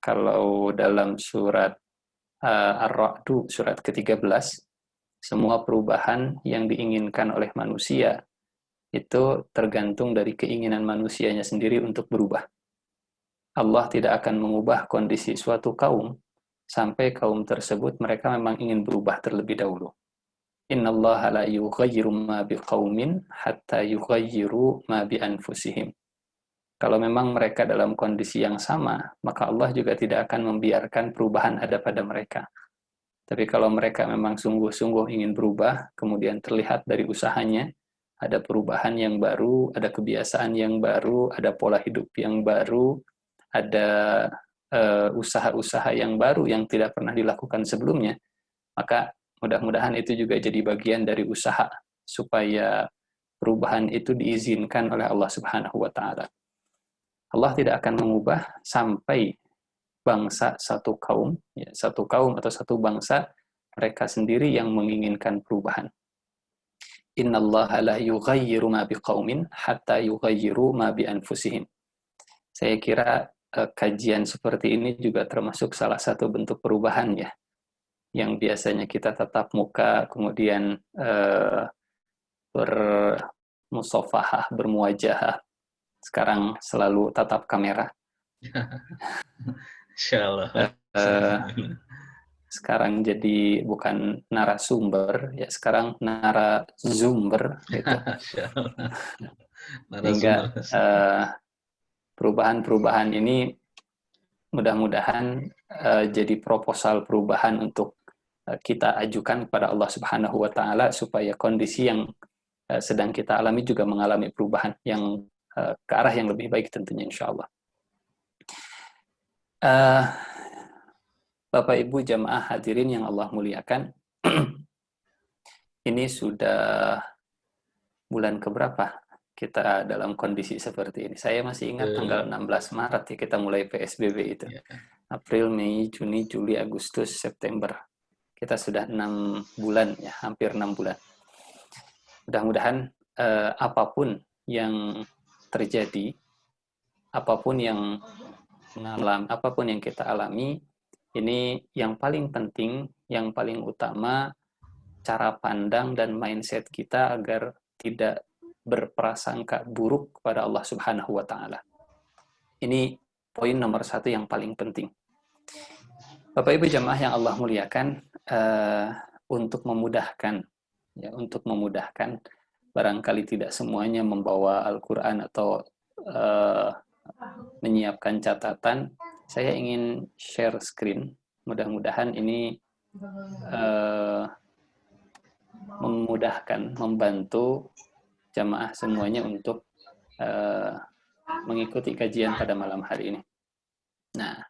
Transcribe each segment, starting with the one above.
kalau dalam surat Ar-Ra'd, surat ke-13, semua perubahan yang diinginkan oleh manusia itu tergantung dari keinginan manusianya sendiri untuk berubah. Allah tidak akan mengubah kondisi suatu kaum sampai kaum tersebut mereka memang ingin berubah terlebih dahulu. Innallaha la yughayyiru ma biqaumin hatta yughayyiru ma bi anfusihim. Kalau memang mereka dalam kondisi yang sama, maka Allah juga tidak akan membiarkan perubahan ada pada mereka. Tapi kalau mereka memang sungguh-sungguh ingin berubah, kemudian terlihat dari usahanya, ada perubahan yang baru, ada kebiasaan yang baru, ada pola hidup yang baru, ada usaha-usaha yang baru yang tidak pernah dilakukan sebelumnya, maka mudah-mudahan itu juga jadi bagian dari usaha supaya perubahan itu diizinkan oleh Allah Subhanahu wa Ta'ala. Allah tidak akan mengubah sampai bangsa satu kaum atau satu bangsa mereka sendiri yang menginginkan perubahan. Innallaha la yughayyiru ma biqaumin hatta yughayyiru ma bi anfusihim. Saya kira kajian seperti ini juga termasuk salah satu bentuk perubahan ya, yang biasanya kita tatap muka, kemudian bermusafahah, bermuajahah, sekarang selalu tatap kamera. Insyaallah. Sekarang jadi bukan narasumber, ya sekarang narasumber gitu. Hingga perubahan-perubahan ini mudah-mudahan jadi proposal perubahan untuk kita ajukan kepada Allah Subhanahu wa Ta'ala supaya kondisi yang sedang kita alami juga mengalami perubahan yang ke arah yang lebih baik tentunya insya Allah. Bapak Ibu jamaah hadirin yang Allah muliakan, ini sudah bulan keberapa kita dalam kondisi seperti ini? Saya masih ingat tanggal 16 Maret ya kita mulai PSBB itu. April, Mei, Juni, Juli, Agustus, September. Kita sudah 6 bulan ya, hampir 6 bulan. Mudah-mudahan apapun yang terjadi, apapun yang kita alami, ini yang paling penting, yang paling utama, cara pandang dan mindset kita agar tidak berprasangka buruk kepada Allah Subhanahu wa Ta'ala. Ini poin nomor 1 yang paling penting. Bapak Ibu jamaah yang Allah muliakan, untuk memudahkan, barangkali tidak semuanya membawa Al-Quran atau menyiapkan catatan, saya ingin share screen. Mudah-mudahan ini memudahkan, membantu jamaah semuanya untuk mengikuti kajian pada malam hari ini. Nah,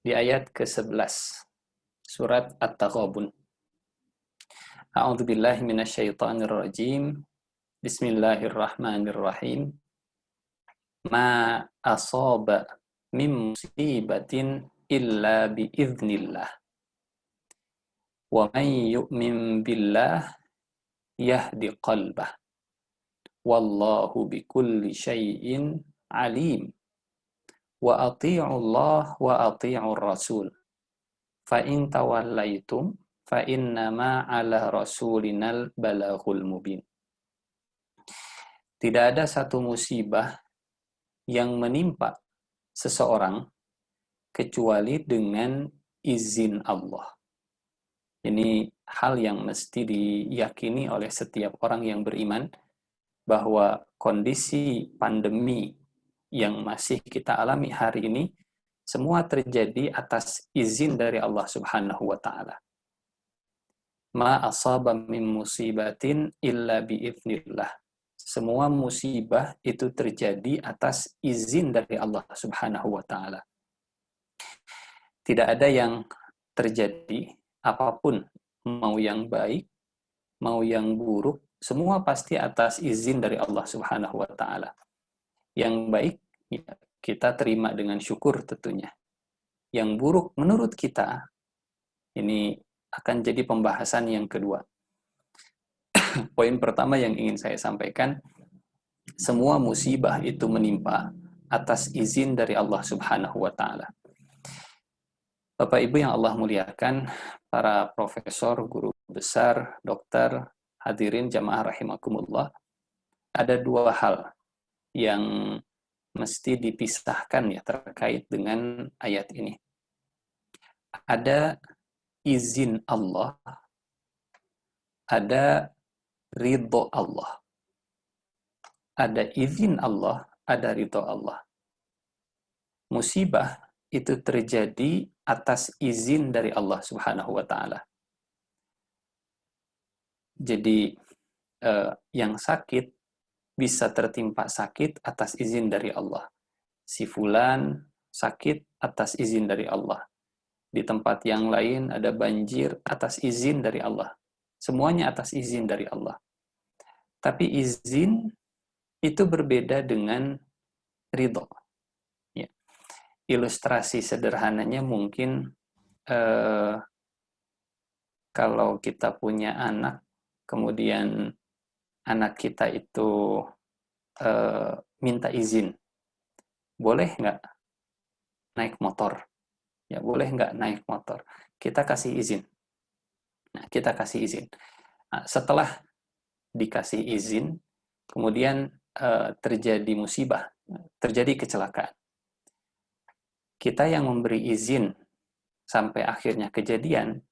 di ayat ke-11 surat At-Taghabun. A'udzubillahi minasyaitonirrajim. Bismillahirrahmanirrahim. Ma asaba min musibatin illa biiznillah. Wa man yu'min billah yahdi qalbah. Wallahu bikulli syai'in alim. Wa ati'u Allah wa ati'u Rasul. Fa in tawallaitum fa innama 'ala rasulinal balaghul mubin. Tidak ada satu musibah yang menimpa seseorang kecuali dengan izin Allah. Ini hal yang mesti diyakini oleh setiap orang yang beriman, bahwa kondisi pandemi yang masih kita alami hari ini semua terjadi atas izin dari Allah Subhanahu wa Ta'ala. Ma asaba min musibatin illa biiznillah. Semua musibah itu terjadi atas izin dari Allah Subhanahu wa Ta'ala. Tidak ada yang terjadi apapun, mau yang baik, mau yang buruk, semua pasti atas izin dari Allah Subhanahu wa Ta'ala. Yang baik ya, kita terima dengan syukur tentunya. Yang buruk menurut kita, ini akan jadi pembahasan yang kedua. Poin pertama yang ingin saya sampaikan, semua musibah itu menimpa atas izin dari Allah Subhanahu wa taala. Bapak Ibu yang Allah muliakan, para profesor, guru besar, dokter, hadirin jamaah rahimakumullah, ada dua hal yang mesti dipisahkan ya terkait dengan ayat ini. Ada izin Allah, ada ridho Allah. Ada izin Allah, ada ridho Allah. Musibah itu terjadi atas izin dari Allah Subhanahu wa taala. Jadi yang sakit bisa tertimpa sakit atas izin dari Allah. Si fulan sakit atas izin dari Allah. Di tempat yang lain ada banjir atas izin dari Allah. Semuanya atas izin dari Allah. Tapi izin itu berbeda dengan ridho. Ya. Ilustrasi sederhananya mungkin kalau kita punya anak, kemudian anak kita itu minta izin, boleh nggak naik motor? Ya, boleh nggak naik motor? Kita kasih izin. Nah, kita kasih izin. Nah, setelah dikasih izin, kemudian terjadi musibah, terjadi kecelakaan. Kita yang memberi izin sampai akhirnya kejadian,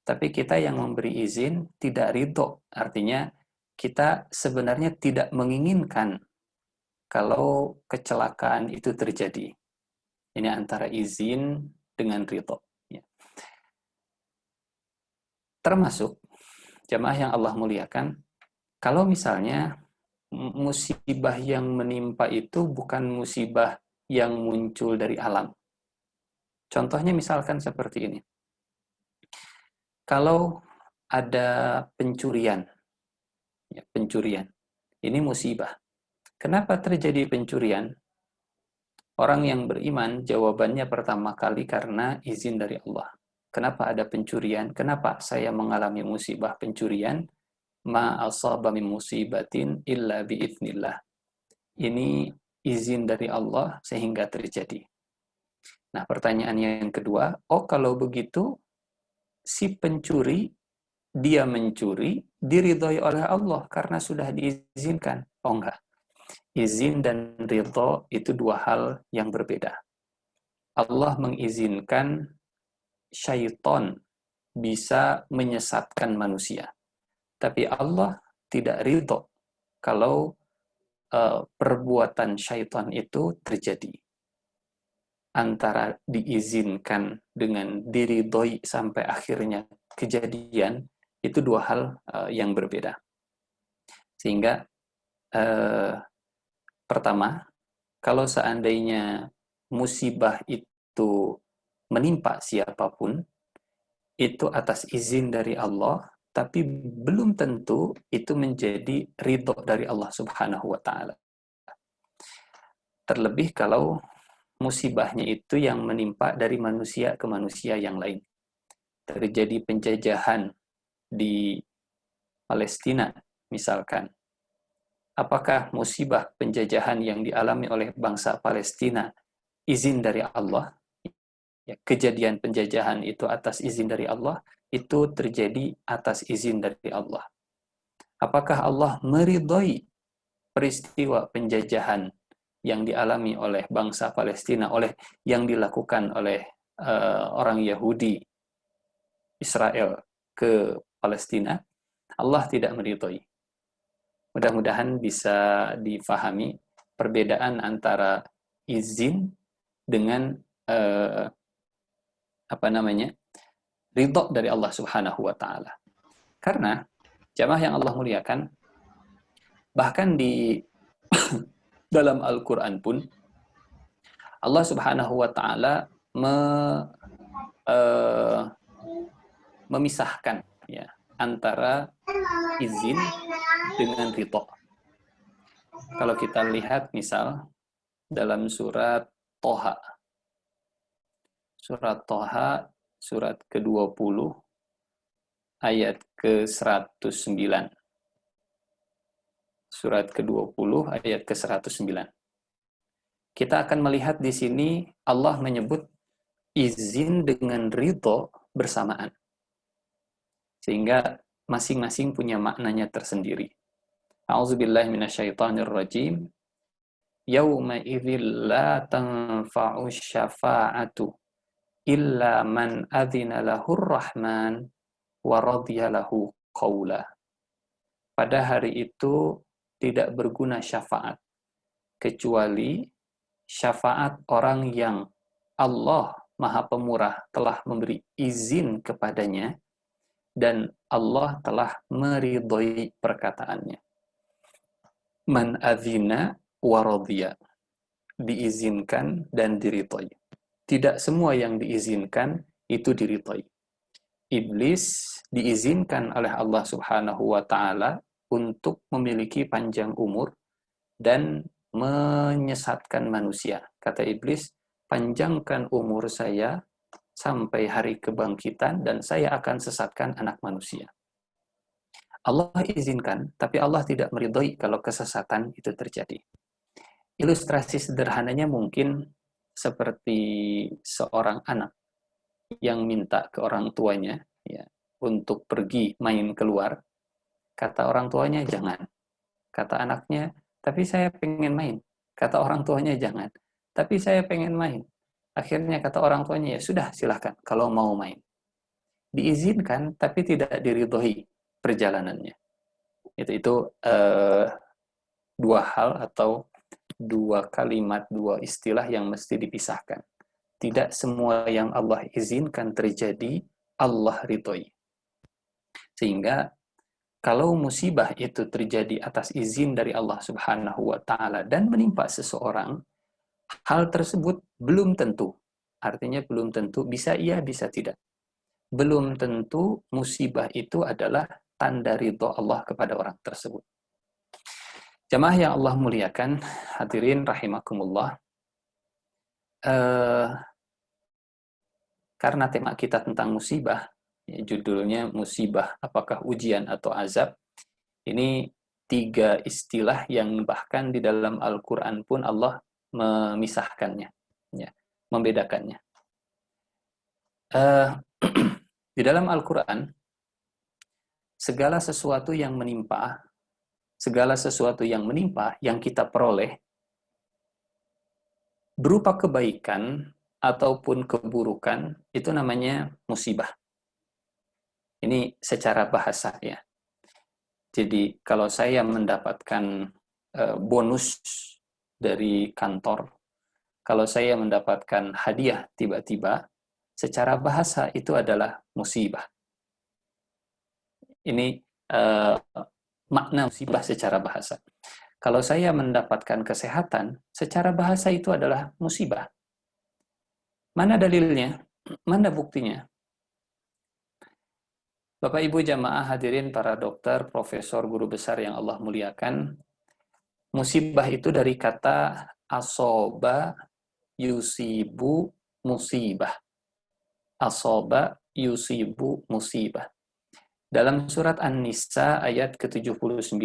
tapi kita yang memberi izin tidak ridho. Artinya kita sebenarnya tidak menginginkan kalau kecelakaan itu terjadi. Ini antara izin dengan ridho. Ya. Termasuk jamaah yang Allah muliakan, kalau misalnya musibah yang menimpa itu bukan musibah yang muncul dari alam. Contohnya misalkan seperti ini. Kalau ada pencurian, ya, pencurian, ini musibah. Kenapa terjadi pencurian? Orang yang beriman, jawabannya pertama kali karena izin dari Allah. Kenapa ada pencurian? Kenapa saya mengalami musibah pencurian? Ma asaba min musibatin illa biiznillah. Ini izin dari Allah sehingga terjadi. Nah, pertanyaan yang kedua, oh kalau begitu si pencuri dia mencuri diridhoi oleh Allah karena sudah diizinkan. Oh enggak. Izin dan ridho itu dua hal yang berbeda. Allah mengizinkan syaitan bisa menyesatkan manusia. Tapi Allah tidak ridho kalau perbuatan syaitan itu terjadi. Antara diizinkan dengan diridhoi sampai akhirnya kejadian, itu dua hal yang berbeda. Sehingga pertama, kalau seandainya musibah itu menimpa siapapun, itu atas izin dari Allah, tapi belum tentu itu menjadi ridho dari Allah Subhanahu wa taala. Terlebih kalau musibahnya itu yang menimpa dari manusia ke manusia yang lain. Terjadi penjajahan di Palestina misalkan. Apakah musibah penjajahan yang dialami oleh bangsa Palestina izin dari Allah? Ya, kejadian penjajahan itu atas izin dari Allah, itu terjadi atas izin dari Allah. Apakah Allah meridhoi peristiwa penjajahan yang dialami oleh bangsa Palestina, oleh yang dilakukan oleh orang Yahudi Israel ke Palestina? Allah tidak meridhoi. Mudah-mudahan bisa difahami perbedaan antara izin dengan ridho dari Allah Subhanahu wa taala. Karena jamaah yang Allah muliakan, bahkan di dalam Al-Qur'an pun Allah Subhanahu wa taala memisahkan ya antara izin dengan ridho. Kalau kita lihat misal dalam surat Toha. Surat Toha, surat ke-20, ayat ke-109. Surat ke-20, ayat ke-109. kita akan melihat di sini Allah menyebut izin dengan ridho bersamaan. Sehingga masing-masing punya maknanya tersendiri. A'udzubillahi minasyaitonirrajim. Yauma idzil la tanfa'u syafa'atu illa man adzina lahur rahman wa radiya lahu qaula. Pada hari itu tidak berguna syafaat kecuali syafaat orang yang Allah Maha Pemurah telah memberi izin kepadanya dan Allah telah meridhoi perkataannya. Man adzina wa radiya, diizinkan dan diridhoi. Tidak semua yang diizinkan itu diridhoi. Iblis diizinkan oleh Allah Subhanahu wa taala untuk memiliki panjang umur dan menyesatkan manusia. Kata iblis, panjangkan umur saya sampai hari kebangkitan dan saya akan sesatkan anak manusia. Allah izinkan, tapi Allah tidak meridhoi kalau kesesatan itu terjadi. Ilustrasi sederhananya mungkin seperti seorang anak yang minta ke orang tuanya ya, untuk pergi main keluar. Kata orang tuanya jangan. Kata anaknya, tapi saya pengen main. Kata orang tuanya jangan. Tapi saya pengen main. Akhirnya kata orang tuanya, ya sudah silahkan kalau mau main. Diizinkan, tapi tidak diridhoi perjalanannya. Itu dua hal atau dua kalimat, dua istilah yang mesti dipisahkan. Tidak semua yang Allah izinkan terjadi, Allah ridhoi. Sehingga kalau musibah itu terjadi atas izin dari Allah Subhanahu wa taala dan menimpa seseorang, hal tersebut belum tentu. Artinya belum tentu, bisa iya, bisa tidak. Belum tentu musibah itu adalah tanda ridho Allah kepada orang tersebut. Jamaah yang Allah muliakan, hadirin rahimakumullah. Karena tema kita tentang musibah, ya, judulnya musibah, apakah ujian atau azab, ini 3 istilah yang bahkan di dalam Al-Quran pun Allah memisahkannya, ya, membedakannya. Di dalam Al-Quran, segala sesuatu yang menimpa, yang kita peroleh, berupa kebaikan ataupun keburukan, itu namanya musibah. Ini secara bahasa ya. Jadi kalau saya mendapatkan bonus dari kantor, kalau saya mendapatkan hadiah tiba-tiba, secara bahasa itu adalah musibah. Ini makna musibah secara bahasa. Kalau saya mendapatkan kesehatan, secara bahasa itu adalah musibah. Mana dalilnya? Mana buktinya? Bapak Ibu jamaah hadirin para dokter, profesor, guru besar yang Allah muliakan, musibah itu dari kata asoba yusibu musibah. Asoba yusibu musibah. Dalam surat An-Nisa ayat ke-79,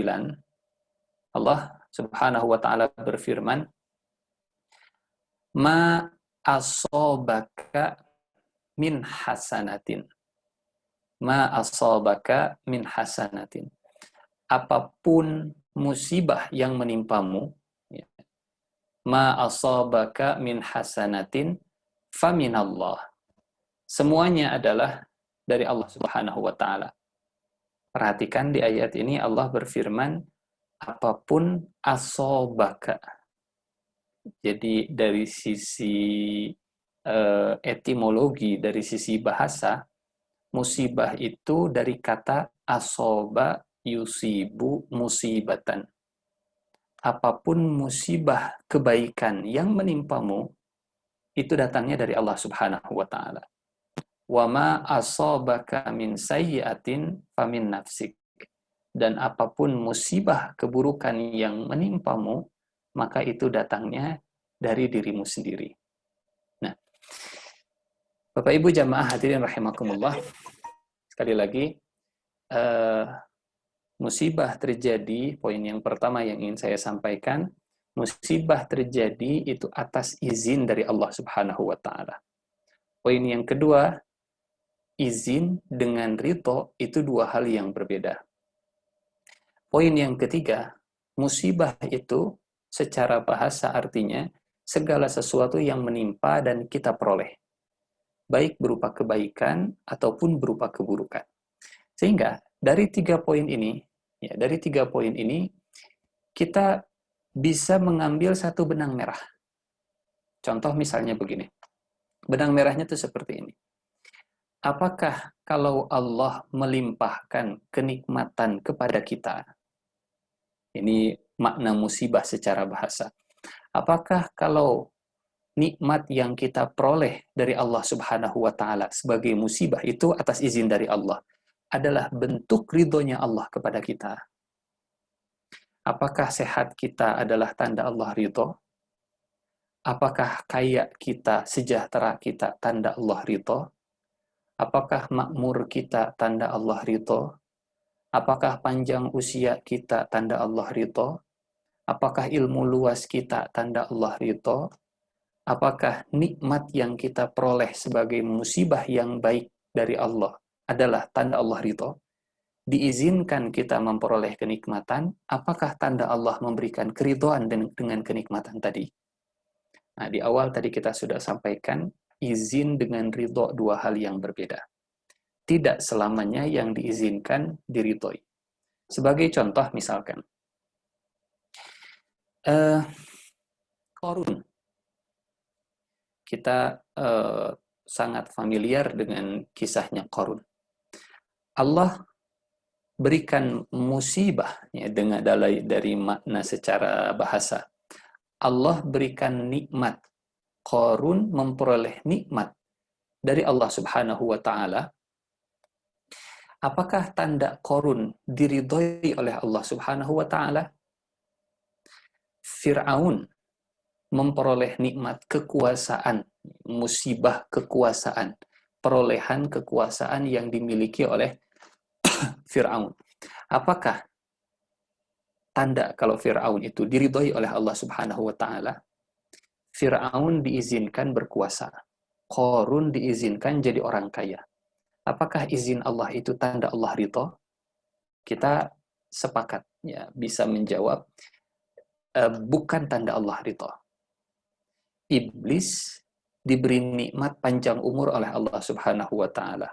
Allah Subhanahu wa taala berfirman, "Ma asobaka min hasanatin." Ma asobaka min hasanatin. Apapun musibah yang menimpamu, ya, ma asobaka min hasanatin faminallah. Semuanya adalah dari Allah Subhanahu wa taala. Perhatikan di ayat ini Allah berfirman, apapun asobaka. Jadi dari sisi etimologi, dari sisi bahasa, musibah itu dari kata asoba yusibu musibatan. Apapun musibah kebaikan yang menimpamu, itu datangnya dari Allah Subhanahu wa taala. Wa ma asobaka min sayyi'atin famin nafsik. Dan apapun musibah keburukan yang menimpamu, maka itu datangnya dari dirimu sendiri. Nah, Bapak Ibu jamaah hadirin rahimakumullah, sekali lagi, musibah terjadi, poin yang pertama yang ingin saya sampaikan, Musibah terjadi itu atas izin dari Allah Subhanahu wa taala. Poin yang kedua, izin dengan ridho itu dua hal yang berbeda. Poin yang ketiga, musibah itu secara bahasa artinya segala sesuatu yang menimpa dan kita peroleh, baik berupa kebaikan ataupun berupa keburukan. Sehingga dari tiga poin ini, kita bisa mengambil satu benang merah. Contoh misalnya begini, benang merahnya itu seperti ini. Apakah kalau Allah melimpahkan kenikmatan kepada kita, ini makna musibah secara bahasa, apakah kalau nikmat yang kita peroleh dari Allah Subhanahu wa taala sebagai musibah itu atas izin dari Allah adalah bentuk ridhonya Allah kepada kita? Apakah sehat kita adalah tanda Allah ridho? Apakah kaya kita, sejahtera kita tanda Allah ridho? Apakah makmur kita tanda Allah ridho? Apakah panjang usia kita tanda Allah ridho? Apakah ilmu luas kita tanda Allah ridho? Apakah nikmat yang kita peroleh sebagai musibah yang baik dari Allah adalah tanda Allah ridho? Diizinkan kita memperoleh kenikmatan, apakah tanda Allah memberikan keridhaan dengan kenikmatan tadi? Nah, di awal tadi kita sudah sampaikan, izin dengan ridho dua hal yang berbeda. Tidak selamanya yang diizinkan diridhoi. Sebagai contoh misalkan, Qarun. Kita sangat familiar dengan kisahnya Qarun. Allah berikan musibah ya, dengan dari makna secara bahasa. Allah berikan nikmat. Qarun memperoleh nikmat dari Allah Subhanahu wa taala. Apakah tanda Qarun diridhoi oleh Allah Subhanahu wa taala? Fir'aun memperoleh nikmat kekuasaan, musibah kekuasaan, perolehan kekuasaan yang dimiliki oleh Fir'aun. Apakah tanda kalau Fir'aun itu diridhoi oleh Allah Subhanahu wa taala? Fir'aun diizinkan berkuasa. Qarun diizinkan jadi orang kaya. Apakah izin Allah itu tanda Allah ridho? Kita sepakat ya bisa menjawab bukan tanda Allah ridho. Iblis diberi nikmat panjang umur oleh Allah Subhanahu wa taala.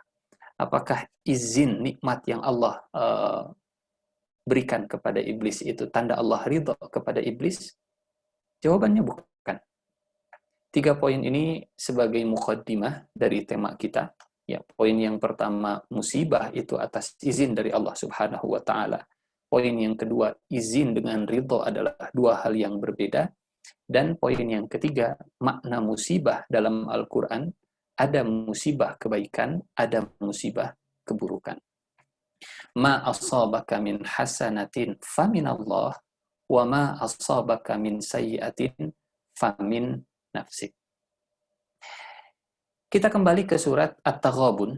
Apakah izin nikmat yang Allah berikan kepada iblis itu tanda Allah ridho kepada iblis? Jawabannya bukan. 3 poin ini sebagai muqaddimah dari tema kita. Ya, poin yang pertama, musibah itu atas izin dari Allah Subhanahu wa taala. Poin yang kedua, izin dengan ridho adalah dua hal yang berbeda. Dan poin yang ketiga, makna musibah dalam Al-Qur'an, ada musibah kebaikan, ada musibah keburukan. Ma asabaka min hasanatin faminallah wa ma asabaka min sayyi'atin famin nafsik. Kita kembali ke surat At-Taghabun.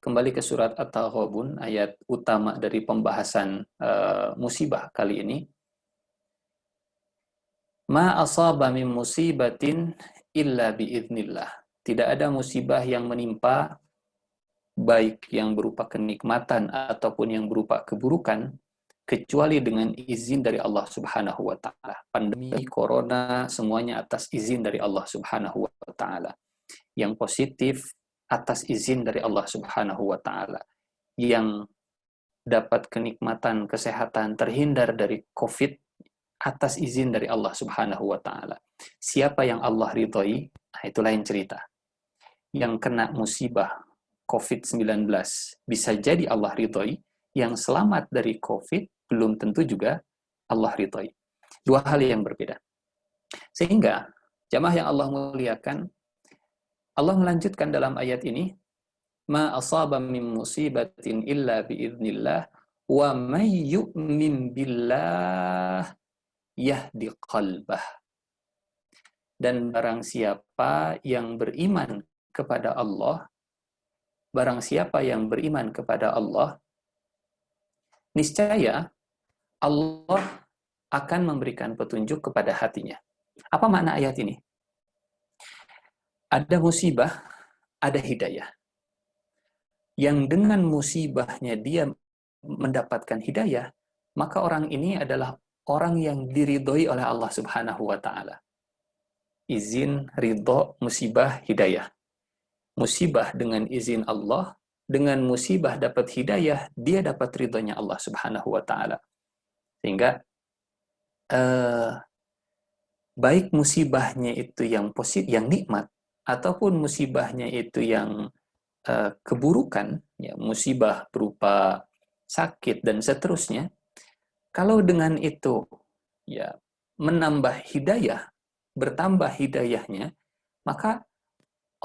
Kembali ke surat At-Taghabun, ayat utama dari pembahasan musibah kali ini. Ma asaba min musibatin illa biiznillah. Tidak ada musibah yang menimpa, baik yang berupa kenikmatan ataupun yang berupa keburukan, kecuali dengan izin dari Allah Subhanahu wa taala. Pandemi corona semuanya atas izin dari Allah Subhanahu wa taala. Yang positif atas izin dari Allah Subhanahu wa taala. Yang dapat kenikmatan kesehatan terhindar dari Covid atas izin dari Allah Subhanahu wa taala. Siapa yang Allah ridhoi, nah itu lain cerita. Yang kena musibah COVID-19 bisa jadi Allah ridhoi, yang selamat dari COVID belum tentu juga Allah ridhoi. Dua hal yang berbeda. Sehingga jamaah yang Allah muliakan, Allah melanjutkan dalam ayat ini, ma asaba min musibatin illa biiznillah wa may yu'min billah yahdi qalbah. Dan barang siapa yang beriman kepada Allah, barang siapa yang beriman kepada Allah, niscaya Allah akan memberikan petunjuk kepada hatinya. Apa makna ayat ini? Ada musibah, ada hidayah. Yang dengan musibahnya dia mendapatkan hidayah, maka orang ini adalah orang yang diridhoi oleh Allah Subhanahu wa taala. Izin, ridho, musibah, hidayah. Musibah dengan izin Allah, dengan musibah dapat hidayah, dia dapat ridhonya Allah Subhanahu wa taala. Sehingga baik musibahnya itu yang positif, yang nikmat, ataupun musibahnya itu yang keburukan, ya, musibah berupa sakit dan seterusnya, kalau dengan itu ya menambah hidayah, bertambah hidayahnya, maka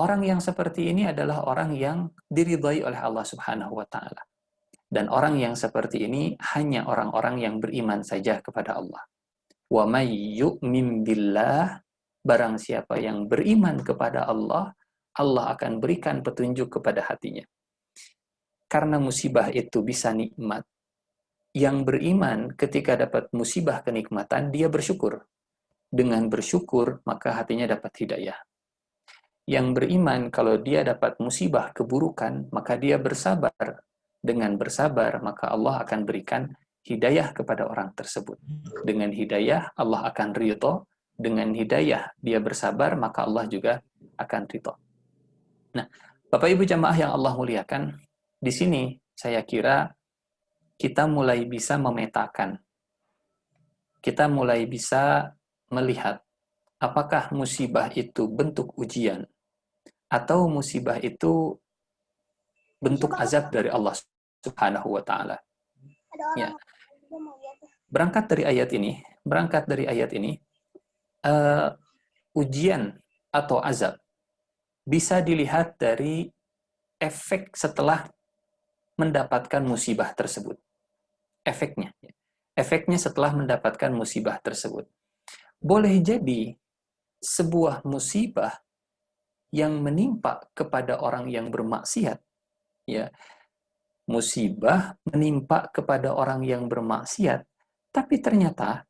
orang yang seperti ini adalah orang yang diridhai oleh Allah Subhanahu wa taala. Dan orang yang seperti ini hanya orang-orang yang beriman saja kepada Allah. Wa may yu'min billah, barang siapa yang beriman kepada Allah, Allah akan berikan petunjuk kepada hatinya. Karena musibah itu bisa nikmat. Yang beriman ketika dapat musibah kenikmatan, dia bersyukur. Dengan bersyukur, maka hatinya dapat hidayah. Yang beriman, kalau dia dapat musibah keburukan, maka dia bersabar. Dengan bersabar, maka Allah akan berikan hidayah kepada orang tersebut. Dengan hidayah, Allah akan ridho. Dengan hidayah, dia bersabar, maka Allah juga akan ridho. Nah, Bapak Ibu jamaah yang Allah muliakan, di sini saya kira kita mulai bisa memetakan. Kita mulai bisa melihat apakah musibah itu bentuk ujian atau musibah itu bentuk azab dari Allah Subhanahu wa taala. Ya. Berangkat dari ayat ini, ujian atau azab bisa dilihat dari efek setelah mendapatkan musibah tersebut. Efeknya setelah mendapatkan musibah tersebut. Boleh jadi sebuah musibah yang menimpa kepada orang yang bermaksiat, ya, musibah menimpa kepada orang yang bermaksiat, tapi ternyata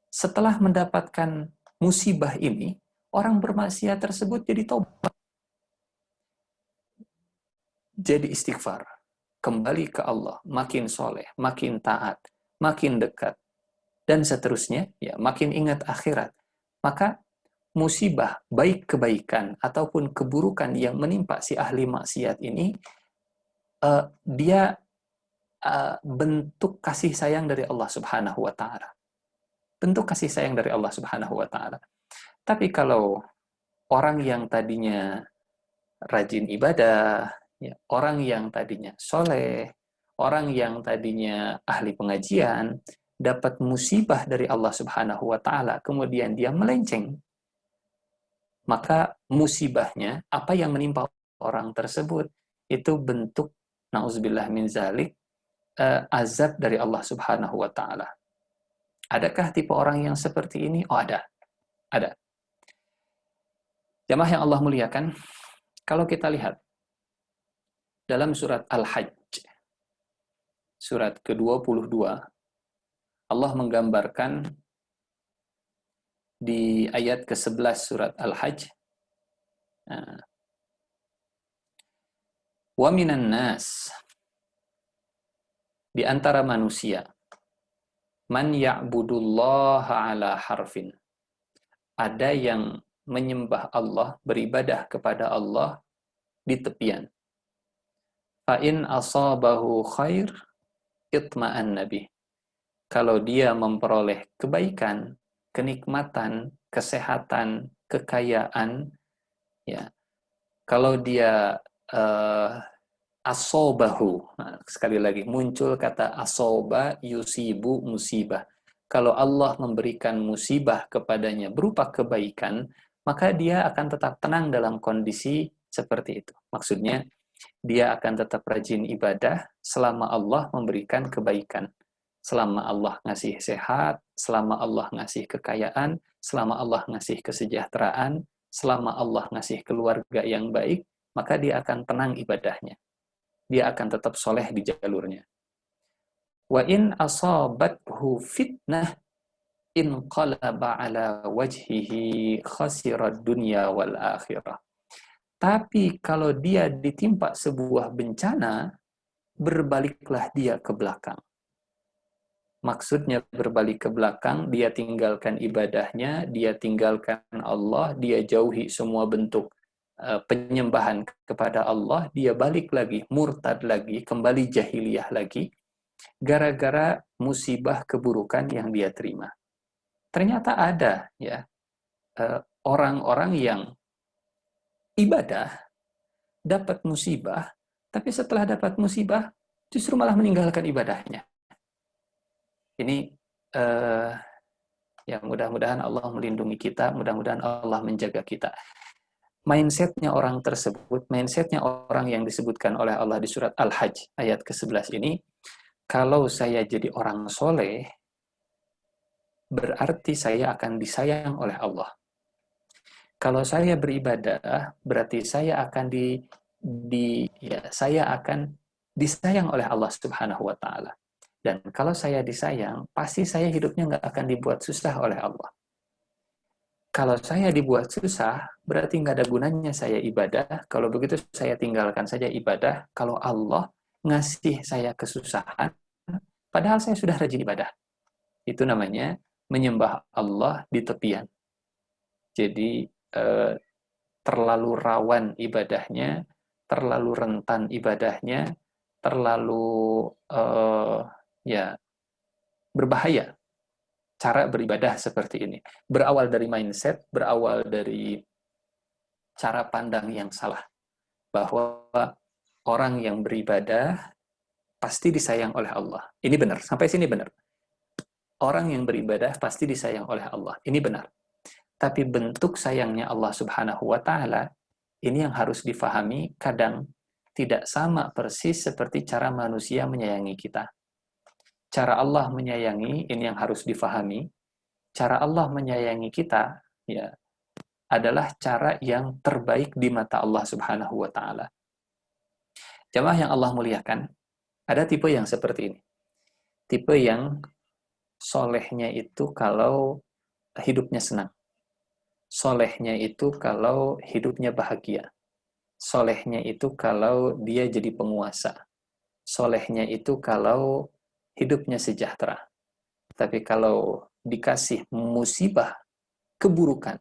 setelah mendapatkan musibah ini, orang bermaksiat tersebut jadi tobat, jadi istighfar, kembali ke Allah, makin soleh, makin taat, makin dekat, dan seterusnya, ya, makin ingat akhirat. Maka musibah, baik kebaikan ataupun keburukan yang menimpa si ahli maksiat ini, dia bentuk kasih sayang dari Allah Subhanahu wa taala. Bentuk kasih sayang dari Allah Subhanahu wa taala. Tapi kalau orang yang tadinya rajin ibadah, ya, orang yang tadinya soleh, orang yang tadinya ahli pengajian, dapat musibah dari Allah Subhanahu wa taala, kemudian dia melenceng, maka musibahnya, apa yang menimpa orang tersebut, itu bentuk, na'udzubillah min zalik, azab dari Allah Subhanahu wa taala. Adakah tipe orang yang seperti ini? Oh, ada. Ada. Jamaah yang Allah muliakan, kalau kita lihat dalam surat Al-Hajj, surat ke-22, Allah menggambarkan di ayat ke-11 surat Al-Hajj, wa minan nas, di antara manusia, man ya'budullaha ala harfin, ada yang menyembah Allah, beribadah kepada Allah di tepian. Fa'in asabahu khair itma'an nabi. Kalau dia memperoleh kebaikan, kenikmatan, kesehatan, kekayaan, ya, kalau dia asobahu, nah, sekali lagi muncul kata asoba yusibu musibah. Kalau Allah memberikan musibah kepadanya berupa kebaikan, maka dia akan tetap tenang dalam kondisi seperti itu. Maksudnya, dia akan tetap rajin ibadah selama Allah memberikan kebaikan. Selama Allah ngasih sehat, selama Allah ngasih kekayaan, selama Allah ngasih kesejahteraan, selama Allah ngasih keluarga yang baik, maka dia akan tenang ibadahnya. Dia akan tetap soleh di jalurnya. Wa in asabathu fitnah, inqalaba ala wajhihi khasirad dunya wal akhirah. Tapi kalau dia ditimpa sebuah bencana, berbaliklah dia ke belakang. Maksudnya berbalik ke belakang, dia tinggalkan ibadahnya, dia tinggalkan Allah, dia jauhi semua bentuk penyembahan kepada Allah, dia balik lagi, murtad lagi, kembali jahiliyah lagi, gara-gara musibah keburukan yang dia terima. Ternyata ada ya orang-orang yang ibadah, dapat musibah, tapi setelah dapat musibah, justru malah meninggalkan ibadahnya. Ini ya mudah-mudahan Allah melindungi kita, mudah-mudahan Allah menjaga kita. Mindsetnya orang tersebut, mindsetnya orang yang disebutkan oleh Allah di surat Al-Hajj ayat ke-11 ini, kalau saya jadi orang soleh, berarti saya akan disayang oleh Allah. Kalau saya beribadah, berarti saya akan saya akan disayang oleh Allah Subhanahu wa Ta'ala. Dan kalau saya disayang, pasti saya hidupnya nggak akan dibuat susah oleh Allah. Kalau saya dibuat susah, berarti nggak ada gunanya saya ibadah. Kalau begitu saya tinggalkan saja ibadah. Kalau Allah ngasih saya kesusahan, padahal saya sudah rajin ibadah. Itu namanya menyembah Allah di tepian. Jadi terlalu rawan ibadahnya, terlalu rentan ibadahnya, terlalu berbahaya cara beribadah seperti ini. Berawal dari mindset, berawal dari cara pandang yang salah. Bahwa orang yang beribadah pasti disayang oleh Allah. Ini benar, sampai sini benar. Orang yang beribadah pasti disayang oleh Allah. Ini benar. Tapi bentuk sayangnya Allah Subhanahu wa Ta'ala, ini yang harus difahami, kadang tidak sama persis seperti cara manusia menyayangi kita. Cara Allah menyayangi, ini yang harus difahami, cara Allah menyayangi kita ya adalah cara yang terbaik di mata Allah Subhanahu wa Ta'ala. Jamaah yang Allah muliakan, ada tipe yang seperti ini. Tipe yang solehnya itu kalau hidupnya senang. Solehnya itu kalau hidupnya bahagia. Solehnya itu kalau dia jadi penguasa. Solehnya itu kalau hidupnya sejahtera. Tapi kalau dikasih musibah keburukan,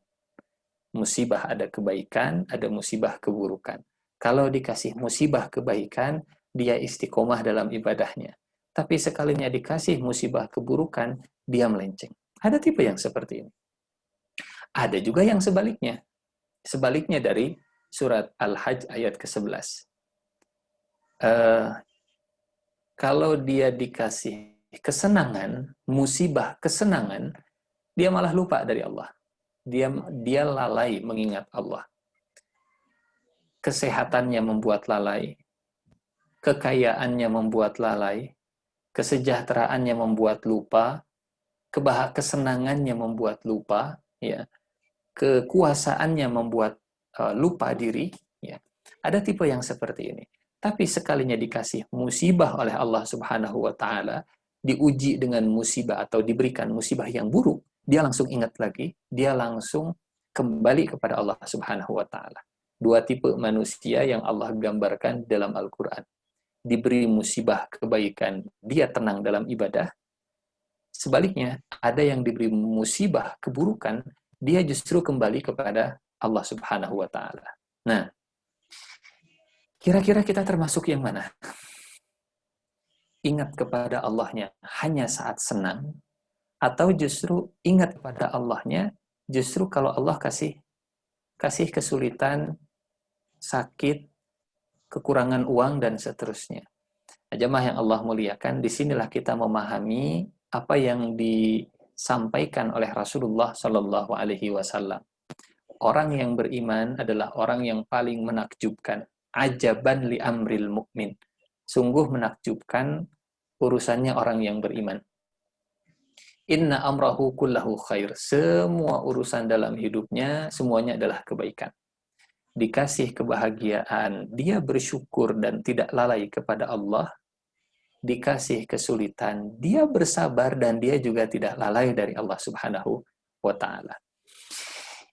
musibah ada kebaikan, ada musibah keburukan. Kalau dikasih musibah kebaikan, dia istiqomah dalam ibadahnya. Tapi sekalinya dikasih musibah keburukan, dia melenceng. Ada tipe yang seperti ini. Ada juga yang sebaliknya. Sebaliknya dari surat Al-Hajj ayat ke-11. Kalau dia dikasih kesenangan, musibah kesenangan, dia malah lupa dari Allah. Dia lalai mengingat Allah. Kesehatannya membuat lalai, kekayaannya membuat lalai, kesejahteraannya membuat lupa, kesenangannya membuat lupa, ya, kekuasaannya membuat lupa diri. Ya. Ada tipe yang seperti ini. Tapi sekalinya dikasih musibah oleh Allah Subhanahu wa Ta'ala, diuji dengan musibah atau diberikan musibah yang buruk, dia langsung ingat lagi, dia langsung kembali kepada Allah Subhanahu wa Ta'ala. Dua tipe manusia yang Allah gambarkan dalam Al-Quran. Diberi musibah kebaikan, dia tenang dalam ibadah. Sebaliknya, ada yang diberi musibah keburukan, dia justru kembali kepada Allah Subhanahu wa Ta'ala. Nah, kira-kira kita termasuk yang mana? Ingat kepada Allahnya hanya saat senang, atau justru ingat kepada Allahnya justru kalau Allah kasih kesulitan, sakit, kekurangan uang, dan seterusnya. Jamaah yang Allah muliakan, disinilah kita memahami apa yang disampaikan oleh Rasulullah Shallallahu Alaihi Wasallam. Orang yang beriman adalah orang yang paling menakjubkan. Ajaban li amril mukmin. Sungguh menakjubkan urusannya orang yang beriman. Inna amrahu kullahu khair. Semua urusan dalam hidupnya, semuanya adalah kebaikan. Dikasih kebahagiaan, dia bersyukur dan tidak lalai kepada Allah, dikasih kesulitan, dia bersabar dan dia juga tidak lalai dari Allah Subhanahu wa Ta'ala.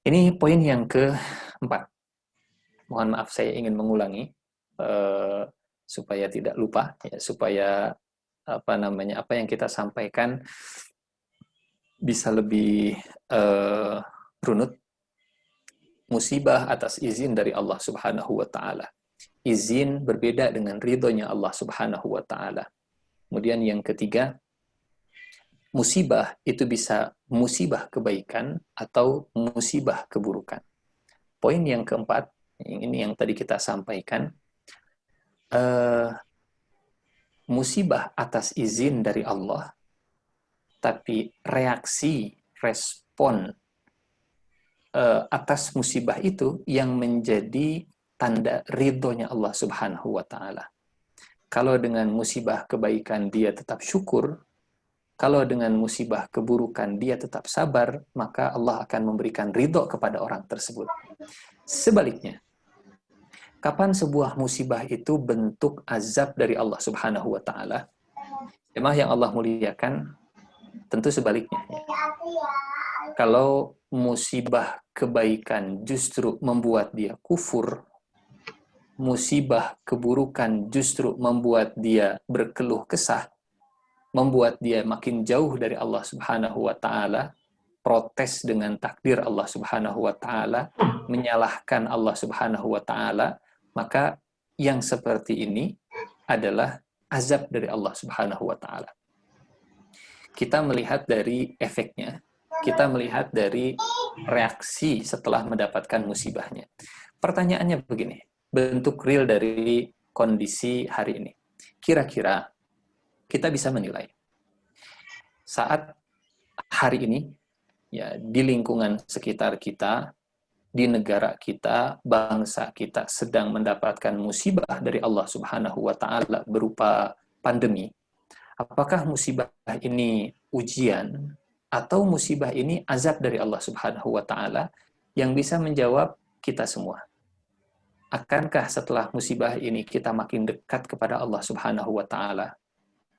Ini poin yang keempat. Mohon maaf saya ingin mengulangi supaya tidak lupa, ya, supaya apa yang kita sampaikan bisa lebih runut. Musibah atas izin dari Allah Subhanahu wa Ta'ala. Izin berbeda dengan ridhonya Allah Subhanahu wa Ta'ala. Kemudian yang ketiga, musibah itu bisa musibah kebaikan atau musibah keburukan. Poin yang keempat, ini yang tadi kita sampaikan, musibah atas izin dari Allah, tapi reaksi, respon atas musibah itu yang menjadi tanda ridhonya Allah Subhanahu wa Ta'ala. Kalau dengan musibah kebaikan dia tetap syukur, kalau dengan musibah keburukan dia tetap sabar, maka Allah akan memberikan ridho kepada orang tersebut. Sebaliknya, kapan sebuah musibah itu bentuk azab dari Allah Subhanahu wa Ta'ala? Jemaah yang Allah muliakan, tentu sebaliknya. Kalau musibah kebaikan justru membuat dia kufur, musibah keburukan justru membuat dia berkeluh kesah, membuat dia makin jauh dari Allah Subhanahu wa Ta'ala, protes dengan takdir Allah Subhanahu wa Ta'ala, menyalahkan Allah Subhanahu wa Ta'ala, maka yang seperti ini adalah azab dari Allah Subhanahu wa Ta'ala. Kita melihat dari efeknya, kita melihat dari reaksi setelah mendapatkan musibahnya. Pertanyaannya begini, bentuk real dari kondisi hari ini. Kira-kira kita bisa menilai saat hari ini, ya, di lingkungan sekitar kita, di negara kita, bangsa kita sedang mendapatkan musibah dari Allah Subhanahu wa Ta'ala berupa pandemi. Apakah musibah ini ujian atau musibah ini azab dari Allah Subhanahu wa Ta'ala? Yang bisa menjawab kita semua. Akankah setelah musibah ini kita makin dekat kepada Allah Subhanahu wa Ta'ala?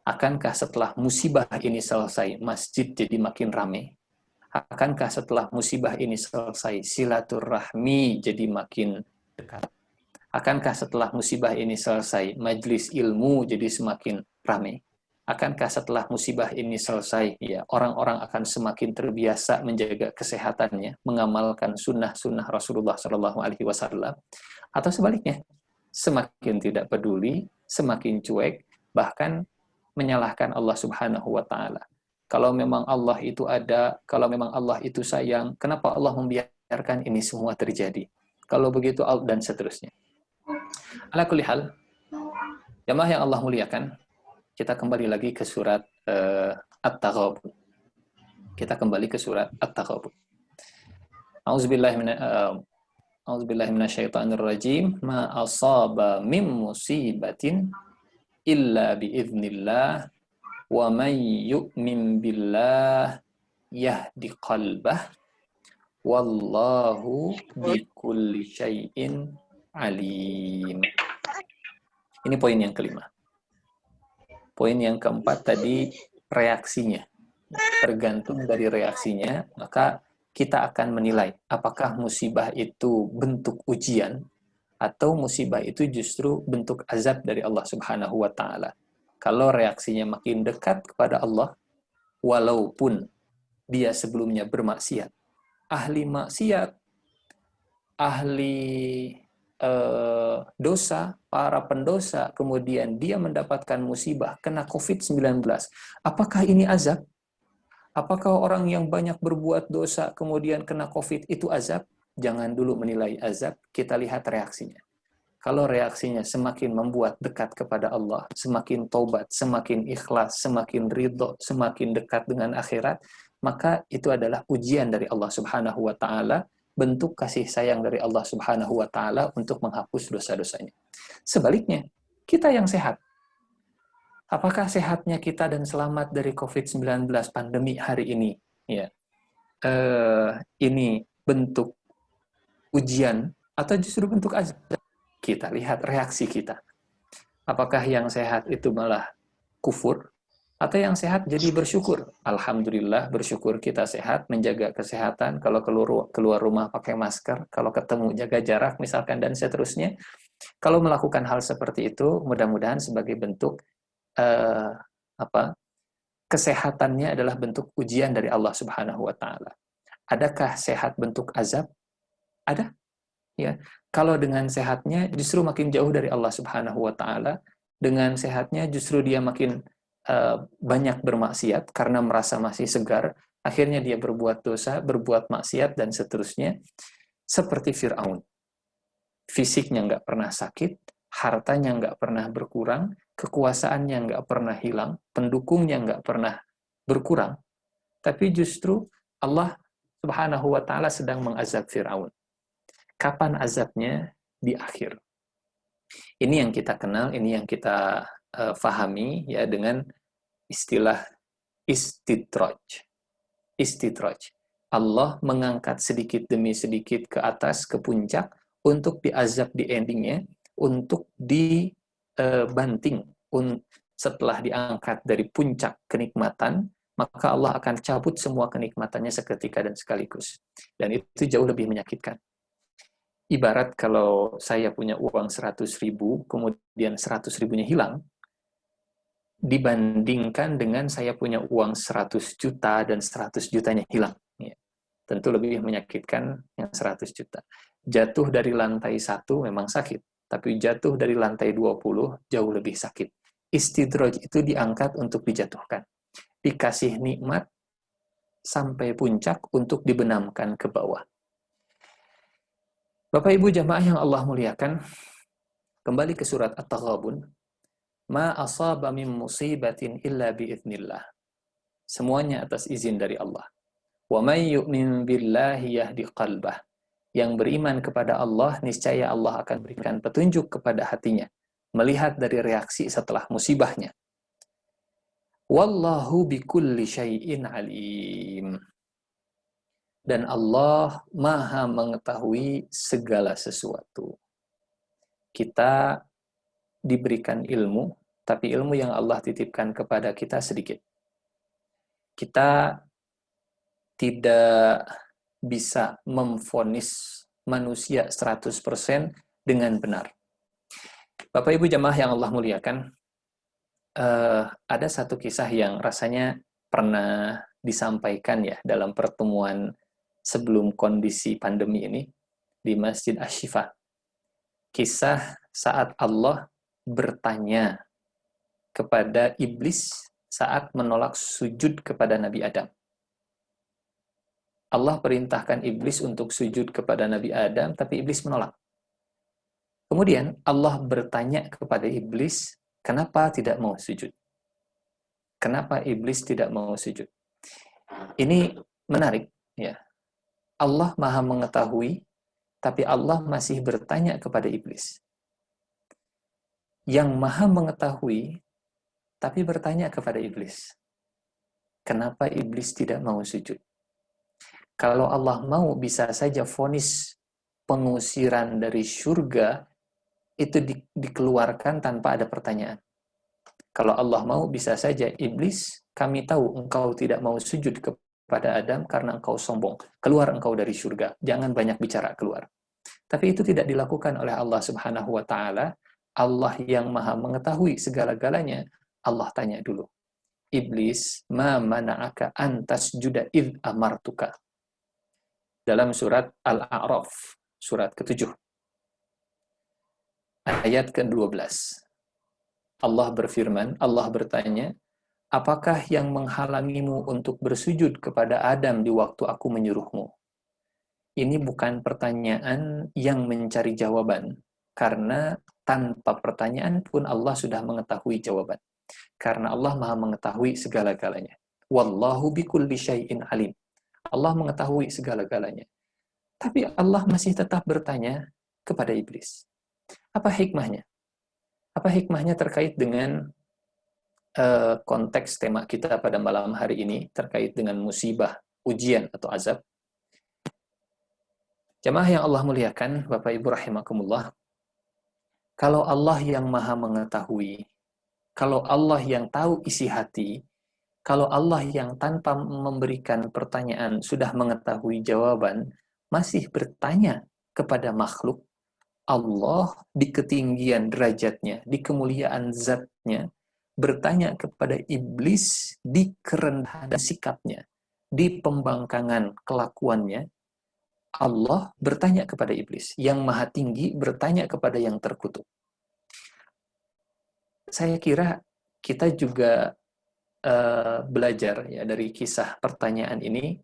Akankah setelah musibah ini selesai masjid jadi makin ramai? Akankah setelah musibah ini selesai silaturahmi jadi makin dekat? Akankah setelah musibah ini selesai majlis ilmu jadi semakin ramai? Akankah setelah musibah ini selesai, ya, orang-orang akan semakin terbiasa menjaga kesehatannya, mengamalkan sunnah-sunnah Rasulullah SAW, atau sebaliknya, semakin tidak peduli, semakin cuek, bahkan menyalahkan Allah Subhanahu wa Ta'ala. Kalau memang Allah itu ada, kalau memang Allah itu sayang, kenapa Allah membiarkan ini semua terjadi? Kalau begitu, dan seterusnya. Ala kulli hal, jamaah yang Allah muliakan, kita kembali lagi ke surat At-Taghabun. Kita kembali ke surat At-Taghabun. A'udzubillahi minasyaitonirrajim. Ma asaba min musibatin illa biiznillah wa man yu'min billah yahdi qalbah wallahu bikulli syai'in alim. Ini poin yang kelima. Poin yang keempat tadi reaksinya. Tergantung dari reaksinya, maka kita akan menilai apakah musibah itu bentuk ujian atau musibah itu justru bentuk azab dari Allah Subhanahu wa Ta'ala. Kalau reaksinya makin dekat kepada Allah, walaupun dia sebelumnya bermaksiat, ahli maksiat, ahli dosa, para pendosa, kemudian dia mendapatkan musibah, kena COVID-19. Apakah ini azab? Apakah orang yang banyak berbuat dosa, kemudian kena COVID itu azab? Jangan dulu menilai azab, kita lihat reaksinya. Kalau reaksinya semakin membuat dekat kepada Allah, semakin taubat, semakin ikhlas, semakin ridho, semakin dekat dengan akhirat, maka itu adalah ujian dari Allah Subhanahu wa Ta'ala, bentuk kasih sayang dari Allah Subhanahu wa Ta'ala untuk menghapus dosa-dosanya. Sebaliknya, kita yang sehat, apakah sehatnya kita dan selamat dari COVID-19 pandemi hari ini, ya, ini bentuk ujian atau justru bentuk azab? Kita lihat reaksi kita. Apakah yang sehat itu malah kufur, atau yang sehat jadi bersyukur. Alhamdulillah, bersyukur kita sehat, menjaga kesehatan, kalau keluar rumah pakai masker, kalau ketemu jaga jarak misalkan, dan seterusnya. Kalau melakukan hal seperti itu, mudah-mudahan sebagai bentuk eh, apa kesehatannya adalah bentuk ujian dari Allah Subhanahu wa taala. Adakah sehat bentuk azab? Ada, ya. Kalau dengan sehatnya justru makin jauh dari Allah Subhanahu wa taala, dengan sehatnya justru dia makin banyak bermaksiat karena merasa masih segar, akhirnya dia berbuat dosa, berbuat maksiat dan seterusnya. Seperti Firaun. Fisiknya nggak pernah sakit, hartanya nggak pernah berkurang, kekuasaannya nggak pernah hilang, pendukungnya nggak pernah berkurang, tapi justru Allah Subhanahu wa taala sedang mengazab Firaun. Kapan azabnya? Di akhir. Ini yang kita kenal, ini yang kita fahami ya dengan istilah istidraj. Istidraj. Allah mengangkat sedikit demi sedikit ke atas, ke puncak, untuk diazab di endingnya, untuk dibanting. Setelah diangkat dari puncak kenikmatan, maka Allah akan cabut semua kenikmatannya seketika dan sekaligus. Dan itu jauh lebih menyakitkan. Ibarat kalau saya punya uang 100.000, kemudian 100.000-nya hilang, dibandingkan dengan saya punya uang 100 juta dan 100 jutanya hilang. Ya, tentu lebih menyakitkan yang 100 juta. Jatuh dari lantai 1 memang sakit, tapi jatuh dari lantai 20 jauh lebih sakit. Istidraj itu diangkat untuk dijatuhkan. Dikasih nikmat sampai puncak untuk dibenamkan ke bawah. Bapak Ibu jamaah yang Allah muliakan, kembali ke surat At-Taghabun. Ma asaba min musibatin illa biiznillah. Semuanya atas izin dari Allah. Wa may yu'min billahi yahdi qalbah. Yang beriman kepada Allah, niscaya Allah akan berikan petunjuk kepada hatinya, melihat dari reaksi setelah musibahnya. Wallahu bikulli syai'in alim. Dan Allah Maha mengetahui segala sesuatu. Kita diberikan ilmu, tapi ilmu yang Allah titipkan kepada kita sedikit. Kita tidak bisa memvonis manusia 100% dengan benar. Bapak Ibu jamaah yang Allah muliakan, ada satu kisah yang rasanya pernah disampaikan ya dalam pertemuan sebelum kondisi pandemi ini di Masjid Asy-Syifa. Kisah saat Allah bertanya kepada iblis saat menolak sujud kepada Nabi Adam. Allah perintahkan iblis untuk sujud kepada Nabi Adam, tapi iblis menolak. Kemudian Allah bertanya kepada iblis, kenapa tidak mau sujud? Kenapa iblis tidak mau sujud? Ini menarik, ya. Allah Maha mengetahui, tapi Allah masih bertanya kepada iblis. Yang Maha mengetahui, tapi bertanya kepada iblis. Kenapa iblis tidak mau sujud? Kalau Allah mau, bisa saja vonis pengusiran dari surga itu dikeluarkan tanpa ada pertanyaan. Kalau Allah mau, bisa saja, iblis, kami tahu engkau tidak mau sujud kepada Adam karena engkau sombong. Keluar engkau dari surga. Jangan banyak bicara, keluar. Tapi itu tidak dilakukan oleh Allah Subhanahu wa taala. Allah yang Maha mengetahui segala-galanya. Allah tanya dulu. Iblis, ma mana'aka an tasjuda id amartuka. Dalam surat Al-A'raf, surat ke-7. Ayat ke-12. Allah berfirman, Allah bertanya, apakah yang menghalangimu untuk bersujud kepada Adam di waktu aku menyuruhmu? Ini bukan pertanyaan yang mencari jawaban, karena tanpa pertanyaan pun Allah sudah mengetahui jawaban. Karena Allah Maha mengetahui segala-galanya. Wallahu bikulli syai'in alim. Allah mengetahui segala-galanya. Tapi Allah masih tetap bertanya kepada iblis. Apa hikmahnya? Apa hikmahnya terkait dengan konteks tema kita pada malam hari ini, terkait dengan musibah, ujian, atau azab? Jamaah yang Allah muliakan, Bapak Ibu rahimakumullah, kalau Allah yang Maha mengetahui, Kalau Allah yang tahu isi hati, kalau Allah yang tanpa memberikan pertanyaan sudah mengetahui jawaban, masih bertanya kepada makhluk, Allah di ketinggian derajatnya, di kemuliaan zatnya, bertanya kepada iblis di kerendahan sikapnya, di pembangkangan kelakuannya. Allah bertanya kepada iblis, yang maha tinggi bertanya kepada yang terkutuk. Saya kira kita juga belajar ya dari kisah pertanyaan ini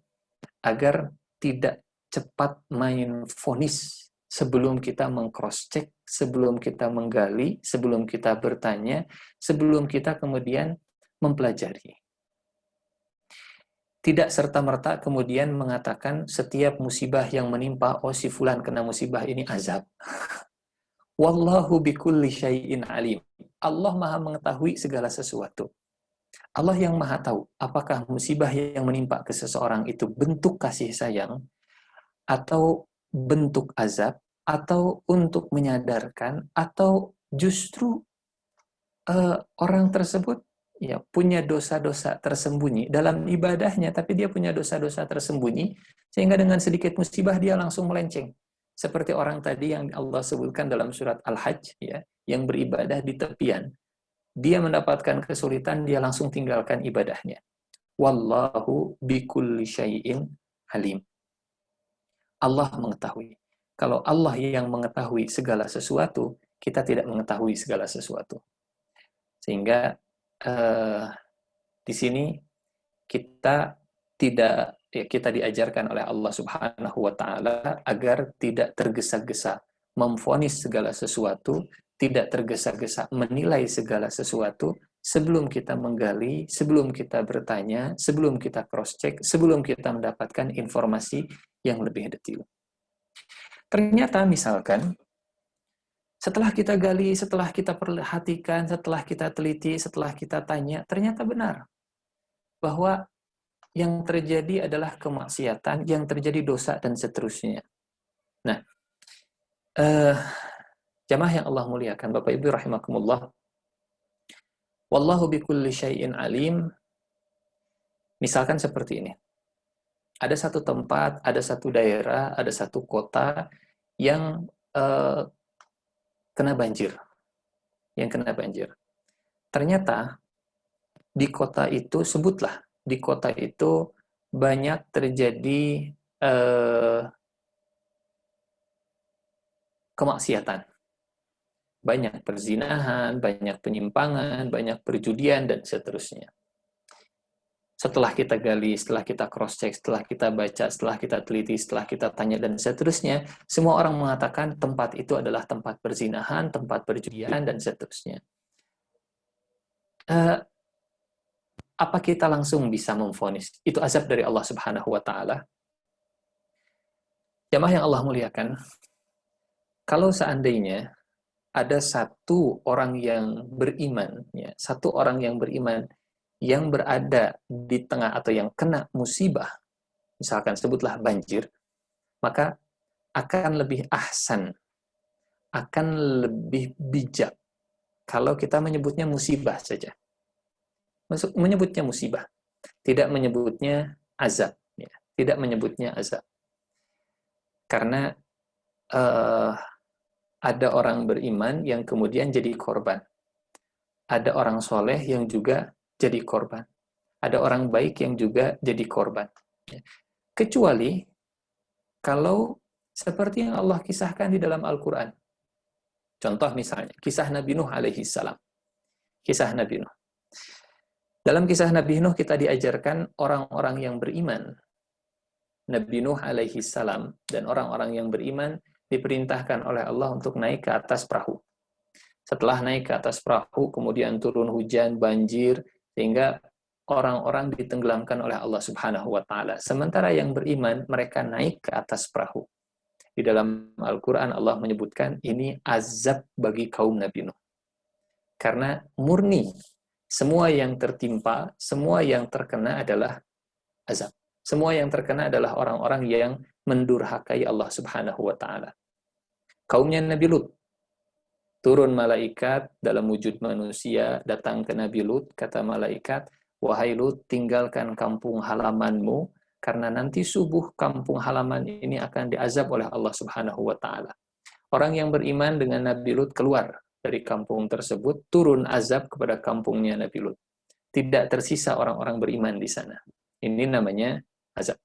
agar tidak cepat main vonis sebelum kita meng-cross-check, sebelum kita menggali, sebelum kita bertanya, sebelum kita kemudian mempelajari. Tidak serta-merta kemudian mengatakan setiap musibah yang menimpa, oh si fulan kena musibah ini azab. Wallahu bikulli syai'in alim. Allah maha mengetahui segala sesuatu. Allah yang maha tahu apakah musibah yang menimpa ke seseorang itu bentuk kasih sayang, atau bentuk azab, atau untuk menyadarkan, atau justru orang tersebut ya punya dosa-dosa tersembunyi dalam ibadahnya, tapi dia punya dosa-dosa tersembunyi, sehingga dengan sedikit musibah dia langsung melenceng. Seperti orang tadi yang Allah sebutkan dalam surat Al-Hajj, ya, yang beribadah di tepian. Dia mendapatkan kesulitan, dia langsung tinggalkan ibadahnya. Wallahu bikulli syai'in alim. Allah mengetahui. Kalau Allah yang mengetahui segala sesuatu, kita tidak mengetahui segala sesuatu. Sehingga di sini kita tidak, ya, kita diajarkan oleh Allah Subhanahu wa taala agar tidak tergesa-gesa memvonis segala sesuatu, tidak tergesa-gesa menilai segala sesuatu sebelum kita menggali, sebelum kita bertanya, sebelum kita cross-check, sebelum kita mendapatkan informasi yang lebih detail. Ternyata misalkan setelah kita gali, setelah kita perhatikan, setelah kita teliti, setelah kita tanya, ternyata benar bahwa yang terjadi adalah kemaksiatan, yang terjadi dosa, dan seterusnya. Nah, jamaah yang Allah muliakan, Bapak Ibu rahimakumullah, wallahu bikulli syai'in alim, misalkan seperti ini. Ada satu tempat, ada satu daerah, ada satu kota yang kena banjir. Yang kena banjir. Ternyata di kota itu, sebutlah, di kota itu banyak terjadi kemaksiatan. Banyak perzinahan, banyak penyimpangan, banyak perjudian, dan seterusnya. Setelah kita gali, setelah kita cross-check, setelah kita baca, setelah kita teliti, setelah kita tanya, dan seterusnya, semua orang mengatakan tempat itu adalah tempat perzinahan, tempat perjudian, dan seterusnya. Apa kita langsung bisa memvonis itu azab dari Allah Subhanahu wa taala? Jamaah yang Allah muliakan, kalau seandainya ada satu orang yang beriman, ya, satu orang yang beriman yang berada di tengah atau yang kena musibah, misalkan sebutlah banjir, maka akan lebih ahsan, akan lebih bijak kalau kita menyebutnya musibah saja. Menyebutnya musibah, tidak menyebutnya azab, ya, tidak menyebutnya azab. Karena ada orang beriman yang kemudian jadi korban. Ada orang soleh yang juga jadi korban. Ada orang baik yang juga jadi korban. Kecuali kalau seperti yang Allah kisahkan di dalam Al-Quran. Contoh misalnya, kisah Nabi Nuh alaihi salam. Kisah Nabi Nuh. Dalam kisah Nabi Nuh kita diajarkan orang-orang yang beriman. Nabi Nuh alaihi salam dan orang-orang yang beriman diperintahkan oleh Allah untuk naik ke atas perahu. Setelah naik ke atas perahu, kemudian turun hujan, banjir, sehingga orang-orang ditenggelamkan oleh Allah Subhanahu wa taala. Sementara yang beriman, mereka naik ke atas perahu. Di dalam Al-Qur'an Allah menyebutkan ini azab bagi kaum Nabi Nuh. Karena murni semua yang tertimpa, semua yang terkena adalah azab. Semua yang terkena adalah orang-orang yang mendurhakai Allah Subhanahu wa taala. Kaumnya Nabi Lut. Turun malaikat dalam wujud manusia, datang ke Nabi Lut, kata malaikat, wahai Lut, tinggalkan kampung halamanmu, karena nanti subuh kampung halaman ini akan diazab oleh Allah Subhanahu wa Ta'ala. Orang yang beriman dengan Nabi Lut keluar dari kampung tersebut, turun azab kepada kampungnya Nabi Lut. Tidak tersisa orang-orang beriman di sana. Ini namanya azab.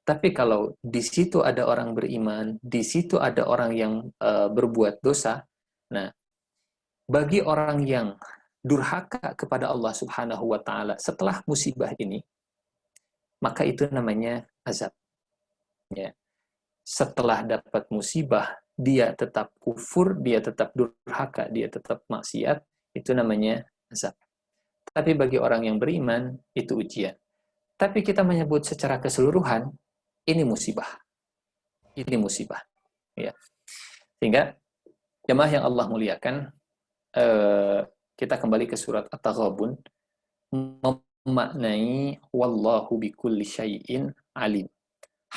Tapi kalau di situ ada orang beriman, di situ ada orang yang berbuat dosa, nah, bagi orang yang durhaka kepada Allah Subhanahu wa Ta'ala setelah musibah ini, maka itu namanya azab. Ya. Setelah dapat musibah, dia tetap kufur, dia tetap durhaka, dia tetap maksiat, itu namanya azab. Tapi bagi orang yang beriman, itu ujian. Tapi kita menyebut secara keseluruhan, ini musibah. Ini musibah. Ya. Sehingga, jemaah yang Allah muliakan, kita kembali ke surat At-Taghabun, memaknai wallahu bikulli syai'in alim.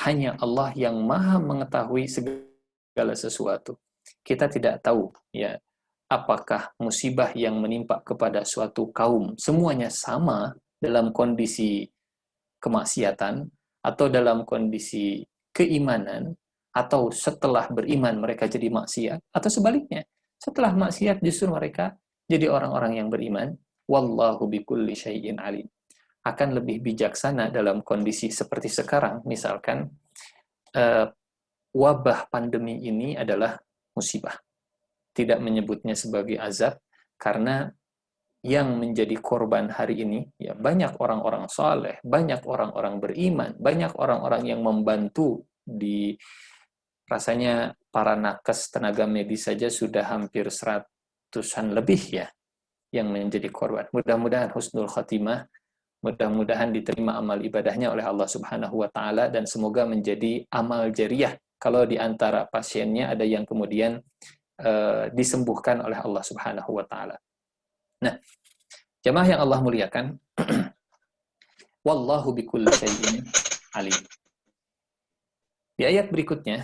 Hanya Allah yang maha mengetahui segala sesuatu. Kita tidak tahu, ya, apakah musibah yang menimpa kepada suatu kaum semuanya sama dalam kondisi kemaksiatan, atau dalam kondisi keimanan, atau setelah beriman mereka jadi maksiat, atau sebaliknya, setelah maksiat justru mereka jadi orang-orang yang beriman. Wallahu bikulli syai'in alim. Akan lebih bijaksana dalam kondisi seperti sekarang, misalkan wabah pandemi ini adalah musibah. Tidak menyebutnya sebagai azab, karena yang menjadi korban hari ini, ya, banyak orang-orang saleh, banyak orang-orang beriman, banyak orang-orang yang membantu di, rasanya para nakes tenaga medis saja sudah hampir 100-an lebih, ya, yang menjadi korban. Mudah-mudahan husnul khatimah, mudah-mudahan diterima amal ibadahnya oleh Allah Subhanahu wa Ta'ala, dan semoga menjadi amal jariah kalau di antara pasiennya ada yang kemudian disembuhkan oleh Allah Subhanahu wa Ta'ala. Nah, jemaah yang Allah muliakan, wallahu bikulli syai'in alim. Di ayat berikutnya,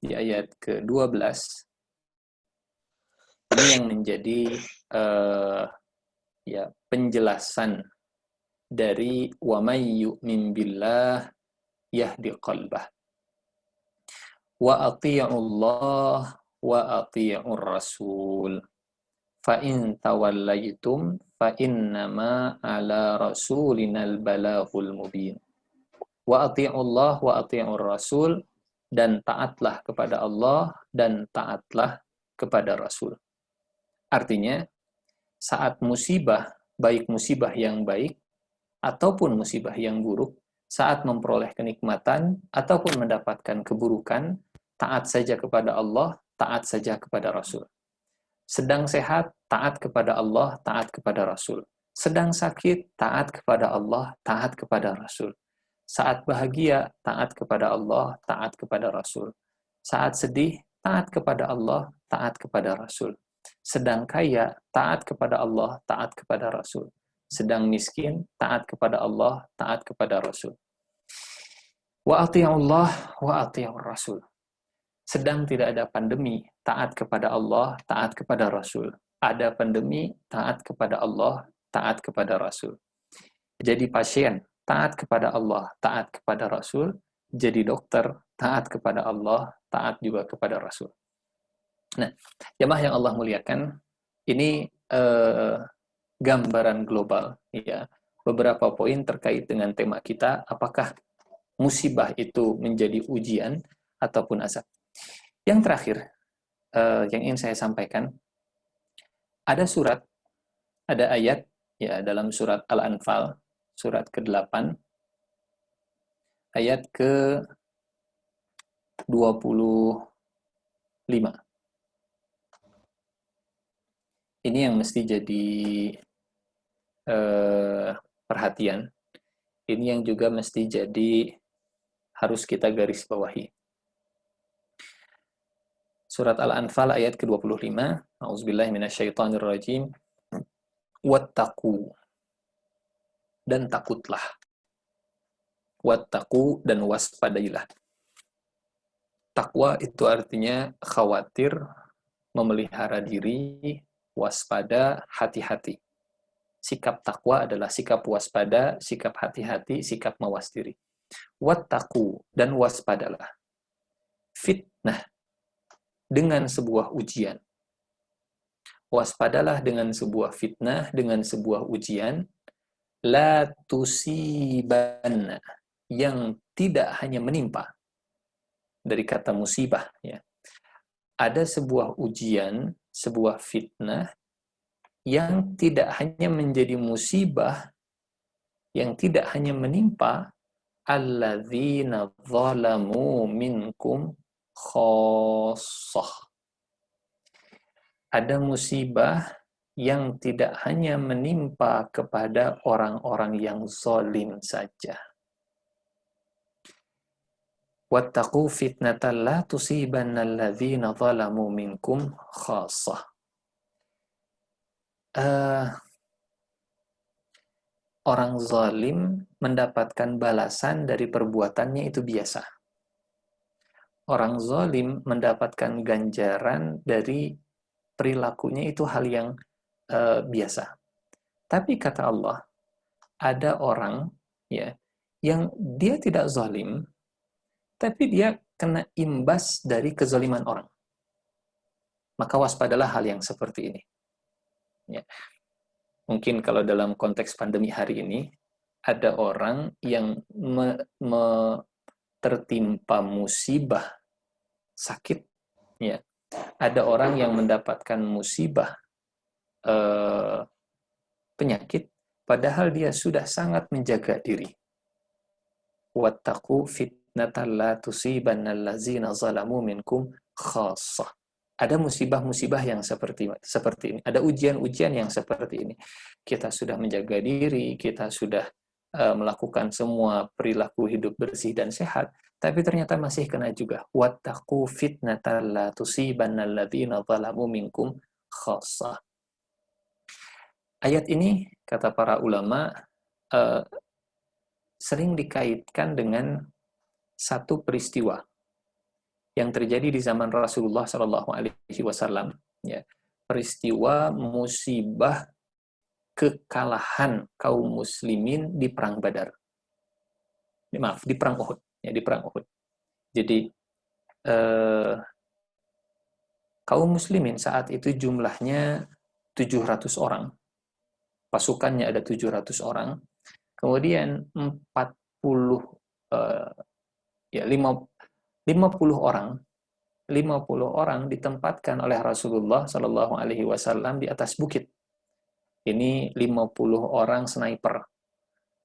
di ayat ke-12, ini yang menjadi ya, penjelasan dari wa may yu'min billah yahdi qalbah wa athi'ullah wa athi'ur rasul fa in tawallaitum fa innama ala rasulinal balaghul mubin. Wa athi'ullah wa athi'ur rasul, dan taatlah kepada Allah dan taatlah kepada Rasul. Artinya, saat musibah, baik musibah yang baik ataupun musibah yang buruk, saat memperoleh kenikmatan ataupun mendapatkan keburukan, taat saja kepada Allah, taat saja kepada Rasul. Sedang sehat, taat kepada Allah, taat kepada Rasul. Sedang sakit, taat kepada Allah, taat kepada Rasul. Saat bahagia, taat kepada Allah, taat kepada Rasul. Saat sedih, taat kepada Allah, taat kepada Rasul. Sedang kaya, taat kepada Allah, taat kepada Rasul. Sedang miskin, taat kepada Allah, taat kepada Rasul. Wa athi'ullah wa athi'ur Rasul. Sedang tidak ada pandemi, taat kepada Allah, taat kepada Rasul. Ada pandemi, taat kepada Allah, taat kepada Rasul. Jadi pasien, taat kepada Allah, taat kepada Rasul. Jadi dokter, taat kepada Allah, taat juga kepada Rasul. Nah, jemaah yang Allah muliakan, ini gambaran global, ya, beberapa poin terkait dengan tema kita, apakah musibah itu menjadi ujian ataupun azab. Yang terakhir, yang ingin saya sampaikan, ada surat, ada ayat, ya, dalam surat Al-Anfal, surat ke-8, ayat ke-25. Ini yang mesti jadi perhatian. Ini yang juga mesti jadi harus kita garis bawahi. Surat Al-Anfal ayat ke-25, A'udzubillahi minasyaitonirrajim. Wattaqu, dan takutlah. Wattaqu, dan waspadailah. Takwa itu artinya khawatir, memelihara diri, waspada, hati-hati. Sikap takwa adalah sikap waspada, sikap hati-hati, sikap mawas diri. Wattaqu, dan waspadalah. Fitnah, dengan sebuah ujian. Waspadalah dengan sebuah fitnah, dengan sebuah ujian. La tusibanna, yang tidak hanya menimpa. Dari kata musibah, ya. Ada sebuah ujian, sebuah fitnah, yang tidak hanya menjadi musibah, yang tidak hanya menimpa alladzina zalamu minkum khassah. Ada musibah yang tidak hanya menimpa kepada orang-orang yang zalim saja. Wattaqu fitnatan la tusibanna alladzina zalamu minkum khassah. Orang zalim mendapatkan balasan dari perbuatannya itu biasa. Orang zalim mendapatkan ganjaran dari perilakunya itu hal yang biasa. Tapi kata Allah, ada orang ya yang dia tidak zalim, tapi dia kena imbas dari kezaliman orang. Maka waspadalah hal yang seperti ini. Ya. Mungkin kalau dalam konteks pandemi hari ini, ada orang yang tertimpa musibah sakit, ya. Ada orang yang mendapatkan musibah penyakit, padahal dia sudah sangat menjaga diri. Wattaqu fitnatan la tusibanna allazina zalamu minkum khassah. Ada musibah-musibah yang seperti ini. Ada ujian-ujian yang seperti ini. Kita sudah menjaga diri, kita sudah melakukan semua perilaku hidup bersih dan sehat, tapi ternyata masih kena juga. Wattaqu fitnatan la tusibanna alladzina zalamu minkum khassah. Ayat ini, kata para ulama, sering dikaitkan dengan satu peristiwa yang terjadi di zaman Rasulullah Shallallahu Alaihi Wasallam, ya, peristiwa musibah kekalahan kaum muslimin di perang Badar, maaf, di perang Uhud, ya, di perang Uhud. Jadi kaum muslimin saat itu jumlahnya 700 orang, pasukannya ada 700 orang, kemudian 50 orang ditempatkan oleh Rasulullah Shallallahu Alaihi Wasallam di atas bukit. Ini 50 orang sniper,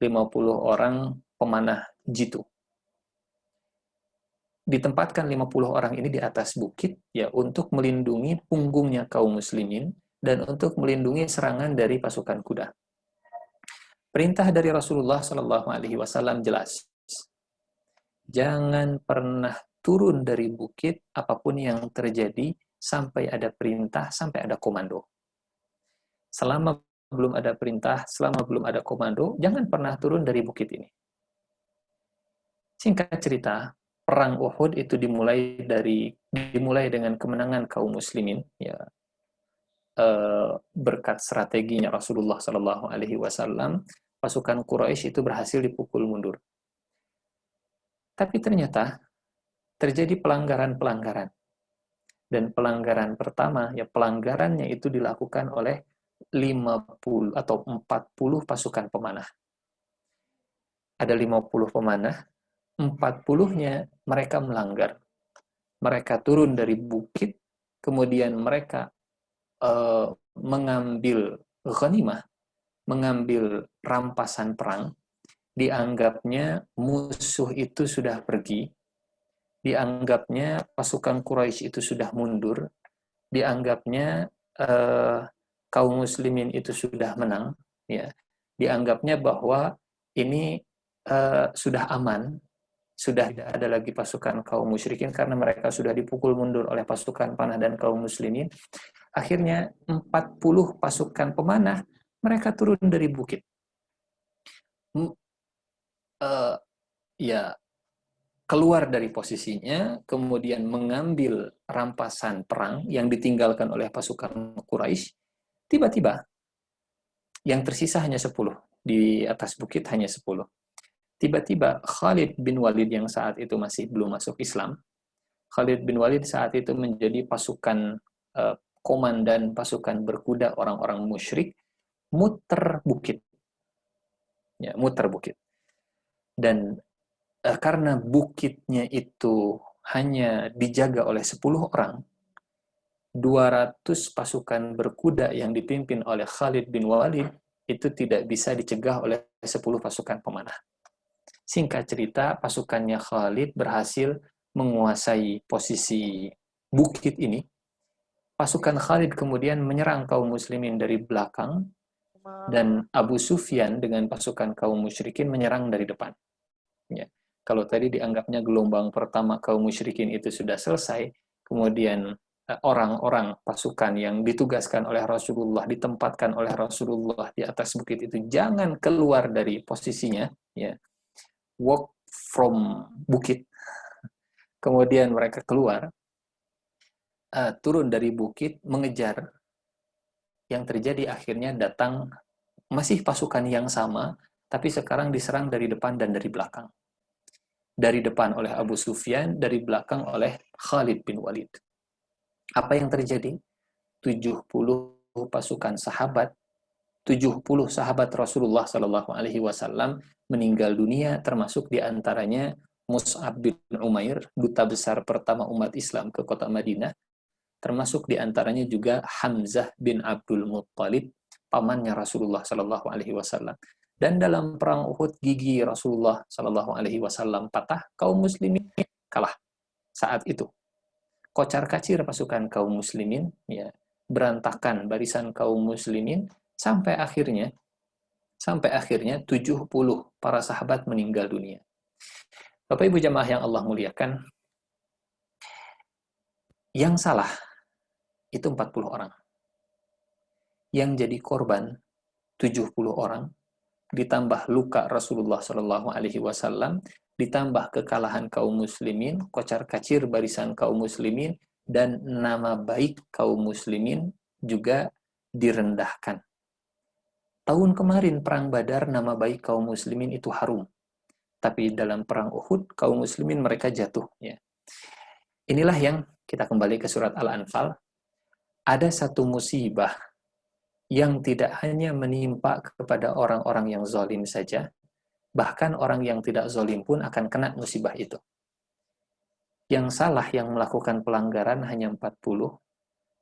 50 orang pemanah jitu. Ditempatkan 50 orang ini di atas bukit ya untuk melindungi punggungnya kaum muslimin dan untuk melindungi serangan dari pasukan kuda. Perintah dari Rasulullah Shallallahu Alaihi Wasallam jelas. Jangan pernah turun dari bukit apapun yang terjadi sampai ada perintah, sampai ada komando. Selama belum ada perintah, selama belum ada komando, jangan pernah turun dari bukit ini. Singkat cerita, perang Uhud itu dimulai dengan kemenangan kaum muslimin, ya, berkat strateginya Rasulullah Shallallahu Alaihi Wasallam, pasukan Quraisy itu berhasil dipukul mundur. Tapi ternyata terjadi pelanggaran-pelanggaran. Dan pelanggaran pertama, ya pelanggarannya itu dilakukan oleh 50 atau 40 pasukan pemanah. Ada 50 pemanah, 40-nya mereka melanggar. Mereka turun dari bukit, kemudian mereka mengambil ghanimah, mengambil rampasan perang, dianggapnya musuh itu sudah pergi, dianggapnya pasukan Quraisy itu sudah mundur, dianggapnya kaum muslimin itu sudah menang, ya, dianggapnya bahwa ini sudah aman, sudah tidak ada lagi pasukan kaum musyrikin karena mereka sudah dipukul mundur oleh pasukan panah dan kaum muslimin. Akhirnya 40 pasukan pemanah mereka turun dari bukit. Ya, keluar dari posisinya, kemudian mengambil rampasan perang yang ditinggalkan oleh pasukan Quraisy, tiba-tiba yang tersisa hanya 10. Di atas bukit hanya 10. Tiba-tiba Khalid bin Walid yang saat itu masih belum masuk Islam, Khalid bin Walid saat itu menjadi pasukan komandan pasukan berkuda orang-orang musyrik, muter bukit. Ya, muter bukit. Dan karena bukitnya itu hanya dijaga oleh 10 orang, 200 pasukan berkuda yang dipimpin oleh Khalid bin Walid itu tidak bisa dicegah oleh 10 pasukan pemanah. Singkat cerita, pasukannya Khalid berhasil menguasai posisi bukit ini. Pasukan Khalid kemudian menyerang kaum muslimin dari belakang, dan Abu Sufyan dengan pasukan kaum musyrikin menyerang dari depan. Ya. Kalau tadi dianggapnya gelombang pertama kaum musyrikin itu sudah selesai, kemudian orang-orang pasukan yang ditugaskan oleh Rasulullah, ditempatkan oleh Rasulullah di atas bukit itu jangan keluar dari posisinya, ya, walk from bukit. Kemudian mereka keluar, turun dari bukit, mengejar. Yang terjadi akhirnya datang masih pasukan yang sama, tapi sekarang diserang dari depan dan dari belakang. Dari depan oleh Abu Sufyan, dari belakang oleh Khalid bin Walid. Apa yang terjadi? 70 pasukan sahabat, 70 sahabat Rasulullah Shallallahu Alaihi Wasallam meninggal dunia, termasuk diantaranya Mus'ab bin Umair, duta besar pertama umat Islam ke kota Madinah, termasuk diantaranya juga Hamzah bin Abdul Muttalib, pamannya Rasulullah Shallallahu Alaihi Wasallam. Dan dalam perang Uhud, gigi Rasulullah Shallallahu Alaihi Wasallam patah, kaum muslimin kalah saat itu. Kocar-kacir pasukan kaum muslimin, ya, berantakan barisan kaum muslimin, sampai akhirnya 70 para sahabat meninggal dunia. Bapak Ibu jamaah yang Allah muliakan, yang salah itu 40 orang. Yang jadi korban 70 orang, ditambah luka Rasulullah Shallallahu Alaihi Wasallam, ditambah kekalahan kaum muslimin, kocar-kacir barisan kaum muslimin, dan nama baik kaum muslimin juga direndahkan. Tahun kemarin perang Badar, nama baik kaum muslimin itu harum, tapi dalam perang Uhud kaum muslimin mereka jatuh. Ya. Inilah yang kita kembali ke surat Al-Anfal. Ada satu musibah yang tidak hanya menimpa kepada orang-orang yang zalim saja, bahkan orang yang tidak zalim pun akan kena musibah itu. Yang salah yang melakukan pelanggaran hanya 40,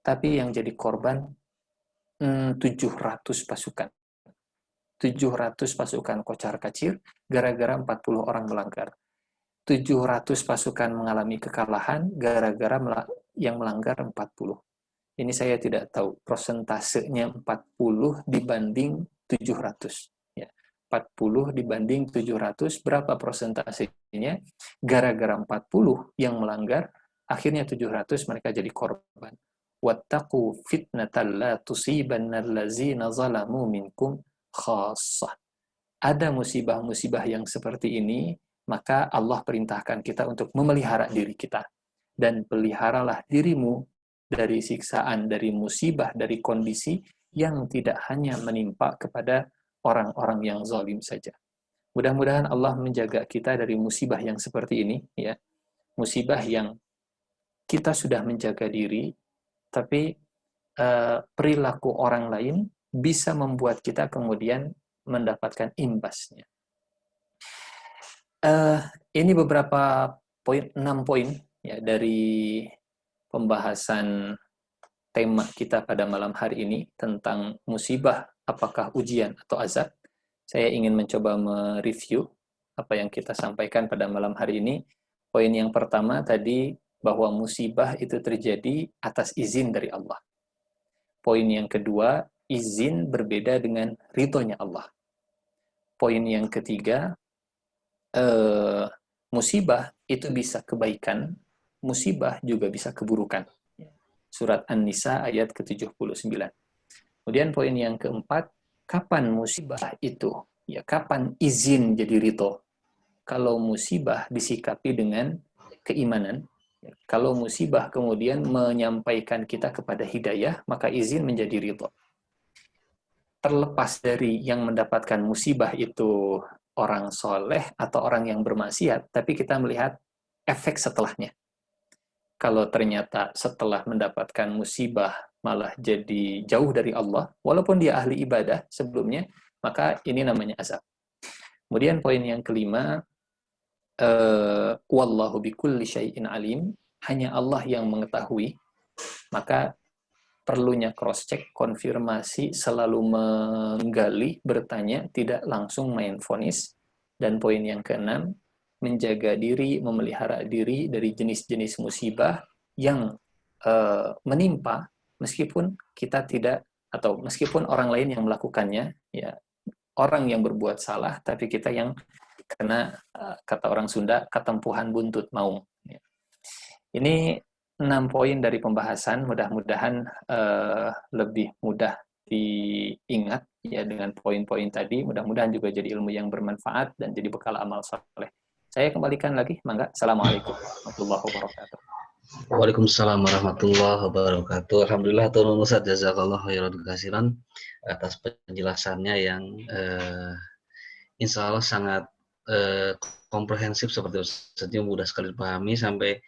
tapi yang jadi korban 700 pasukan. 700 pasukan kocar-kacir gara-gara 40 orang melanggar. 700 pasukan mengalami kekalahan gara-gara yang melanggar 40. Ini saya tidak tahu prosentasenya 40 dibanding 700. Ya, 40 dibanding 700, berapa prosentasenya? Gara-gara 40 yang melanggar, akhirnya 700 mereka jadi korban. Wattaqu fitnatan la tusibanna allazina zalamu minkum khassah. Ada musibah-musibah yang seperti ini, maka Allah perintahkan kita untuk memelihara diri kita. Dan peliharalah dirimu dari siksaan, dari musibah, dari kondisi yang tidak hanya menimpa kepada orang-orang yang zalim saja. Mudah-mudahan Allah menjaga kita dari musibah yang seperti ini, ya. Musibah yang kita sudah menjaga diri, tapi perilaku orang lain bisa membuat kita kemudian mendapatkan imbasnya. Ini beberapa poin, 6 poin ya dari pembahasan tema kita pada malam hari ini tentang musibah, apakah ujian atau azab. Saya ingin mencoba mereview apa yang kita sampaikan pada malam hari ini. Poin yang pertama tadi, bahwa musibah itu terjadi atas izin dari Allah. Poin yang kedua, izin berbeda dengan ridhonya Allah. Poin yang ketiga, musibah itu bisa kebaikan, musibah juga bisa keburukan. Surat An-Nisa ayat ke-79. Kemudian poin yang keempat, kapan musibah itu? Ya, kapan izin jadi ridho? kalau musibah disikapi dengan keimanan, kalau musibah kemudian menyampaikan kita kepada hidayah, maka izin menjadi ridho. Terlepas dari yang mendapatkan musibah itu orang soleh atau orang yang bermaksiat, tapi kita melihat efek setelahnya. Kalau ternyata setelah mendapatkan musibah malah jadi jauh dari Allah, walaupun dia ahli ibadah sebelumnya, maka ini namanya azab. Kemudian poin yang kelima, wallahu bikulli syai'in alim, hanya Allah yang mengetahui, maka perlunya cross-check, konfirmasi, selalu menggali, bertanya, tidak langsung main vonis. Dan poin yang keenam, menjaga diri, memelihara diri dari jenis-jenis musibah yang menimpa, meskipun kita tidak, atau meskipun orang lain yang melakukannya, ya orang yang berbuat salah, tapi kita yang kena, kata orang Sunda, ketempuhan buntut maung. Ini 6 poin dari pembahasan, mudah-mudahan lebih mudah diingat ya dengan poin-poin tadi, mudah-mudahan juga jadi ilmu yang bermanfaat dan jadi bekal amal soleh. Saya kembalikan lagi, mangga. Assalamualaikum warahmatullahi wabarakatuh. Waalaikumsalam warahmatullahi wabarakatuh. Alhamdulillah Tuhan Ustaz, jazakallah khairan katsiran atas penjelasannya yang insya Allah sangat komprehensif seperti Ustaznya, mudah sekali dipahami. Sampai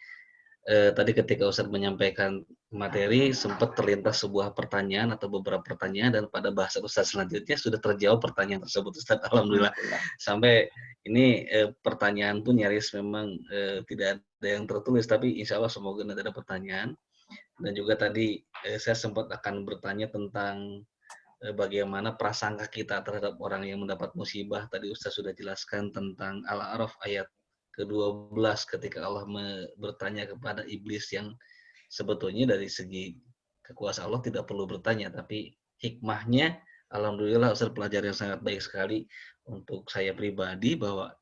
tadi ketika Ustaz menyampaikan materi sempat terlintas sebuah pertanyaan atau beberapa pertanyaan, dan pada bahasan Ustaz selanjutnya sudah terjawab pertanyaan tersebut Ustaz. Alhamdulillah. Sampai ini pertanyaan pun nyaris memang tidak ada yang tertulis, tapi insya Allah semoga nanti ada pertanyaan. Dan juga tadi saya sempat akan bertanya tentang bagaimana prasangka kita terhadap orang yang mendapat musibah. Tadi Ustaz sudah jelaskan tentang Al-A'raf ayat ke-12 ketika Allah bertanya kepada iblis yang sebetulnya dari segi kekuasaan Allah tidak perlu bertanya, tapi hikmahnya alhamdulillah Ustaz pelajaran yang sangat baik sekali untuk saya pribadi, bahwa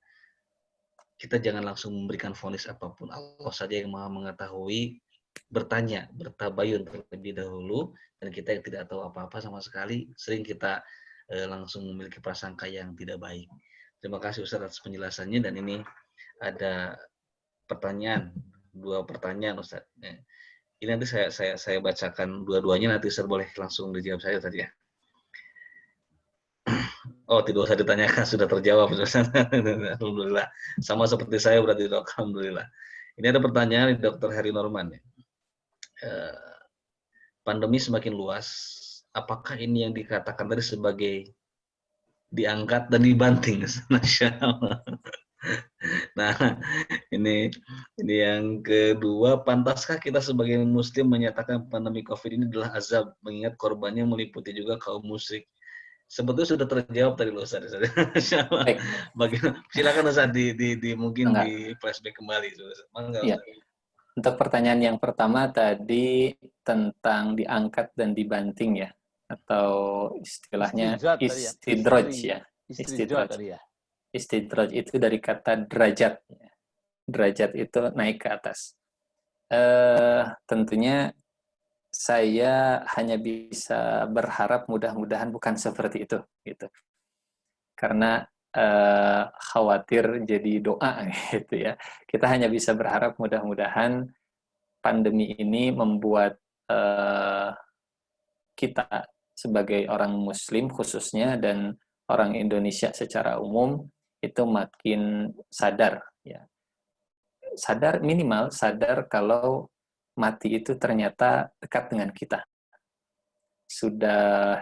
kita jangan langsung memberikan vonis apapun. Allah saja yang Maha mengetahui. Bertanya, bertabayun terlebih dahulu, dan kita yang tidak tahu apa-apa sama sekali, sering kita langsung memiliki prasangka yang tidak baik. Terima kasih Ustaz atas penjelasannya, dan ini ada pertanyaan, 2 pertanyaan Ustaz. Ini nanti saya bacakan dua-duanya, nanti Ustaz boleh langsung dijawab saya tadi ya. Oh, tidak usah ditanyakan, sudah terjawab Ustaz. Alhamdulillah. Sama seperti saya berarti, Dok. Alhamdulillah. Ini ada pertanyaan dari Dr. Heri Norman. Pandemi semakin luas, apakah ini yang dikatakan tadi sebagai diangkat dan dibanting? Masya Allah. Nah, ini yang kedua, pantaskah kita sebagai muslim menyatakan pandemi COVID ini adalah azab, mengingat korbannya meliputi juga kaum musyrik? Sebetulnya sudah terjawab tadi loh Ustaz. Silakan Ustaz mungkin di flashback kembali. Ya. Untuk pertanyaan yang pertama tadi tentang diangkat dan dibanting ya, atau istilahnya istidraj ya. Istidraj itu dari kata derajat. Derajat itu naik ke atas. Tentunya saya hanya bisa berharap mudah-mudahan bukan seperti itu, gitu. Karena khawatir jadi doa, gitu ya. Kita hanya bisa berharap mudah-mudahan pandemi ini membuat kita sebagai orang Muslim khususnya dan orang Indonesia secara umum itu makin sadar, ya. Sadar, minimal sadar kalau mati itu ternyata dekat dengan kita. Sudah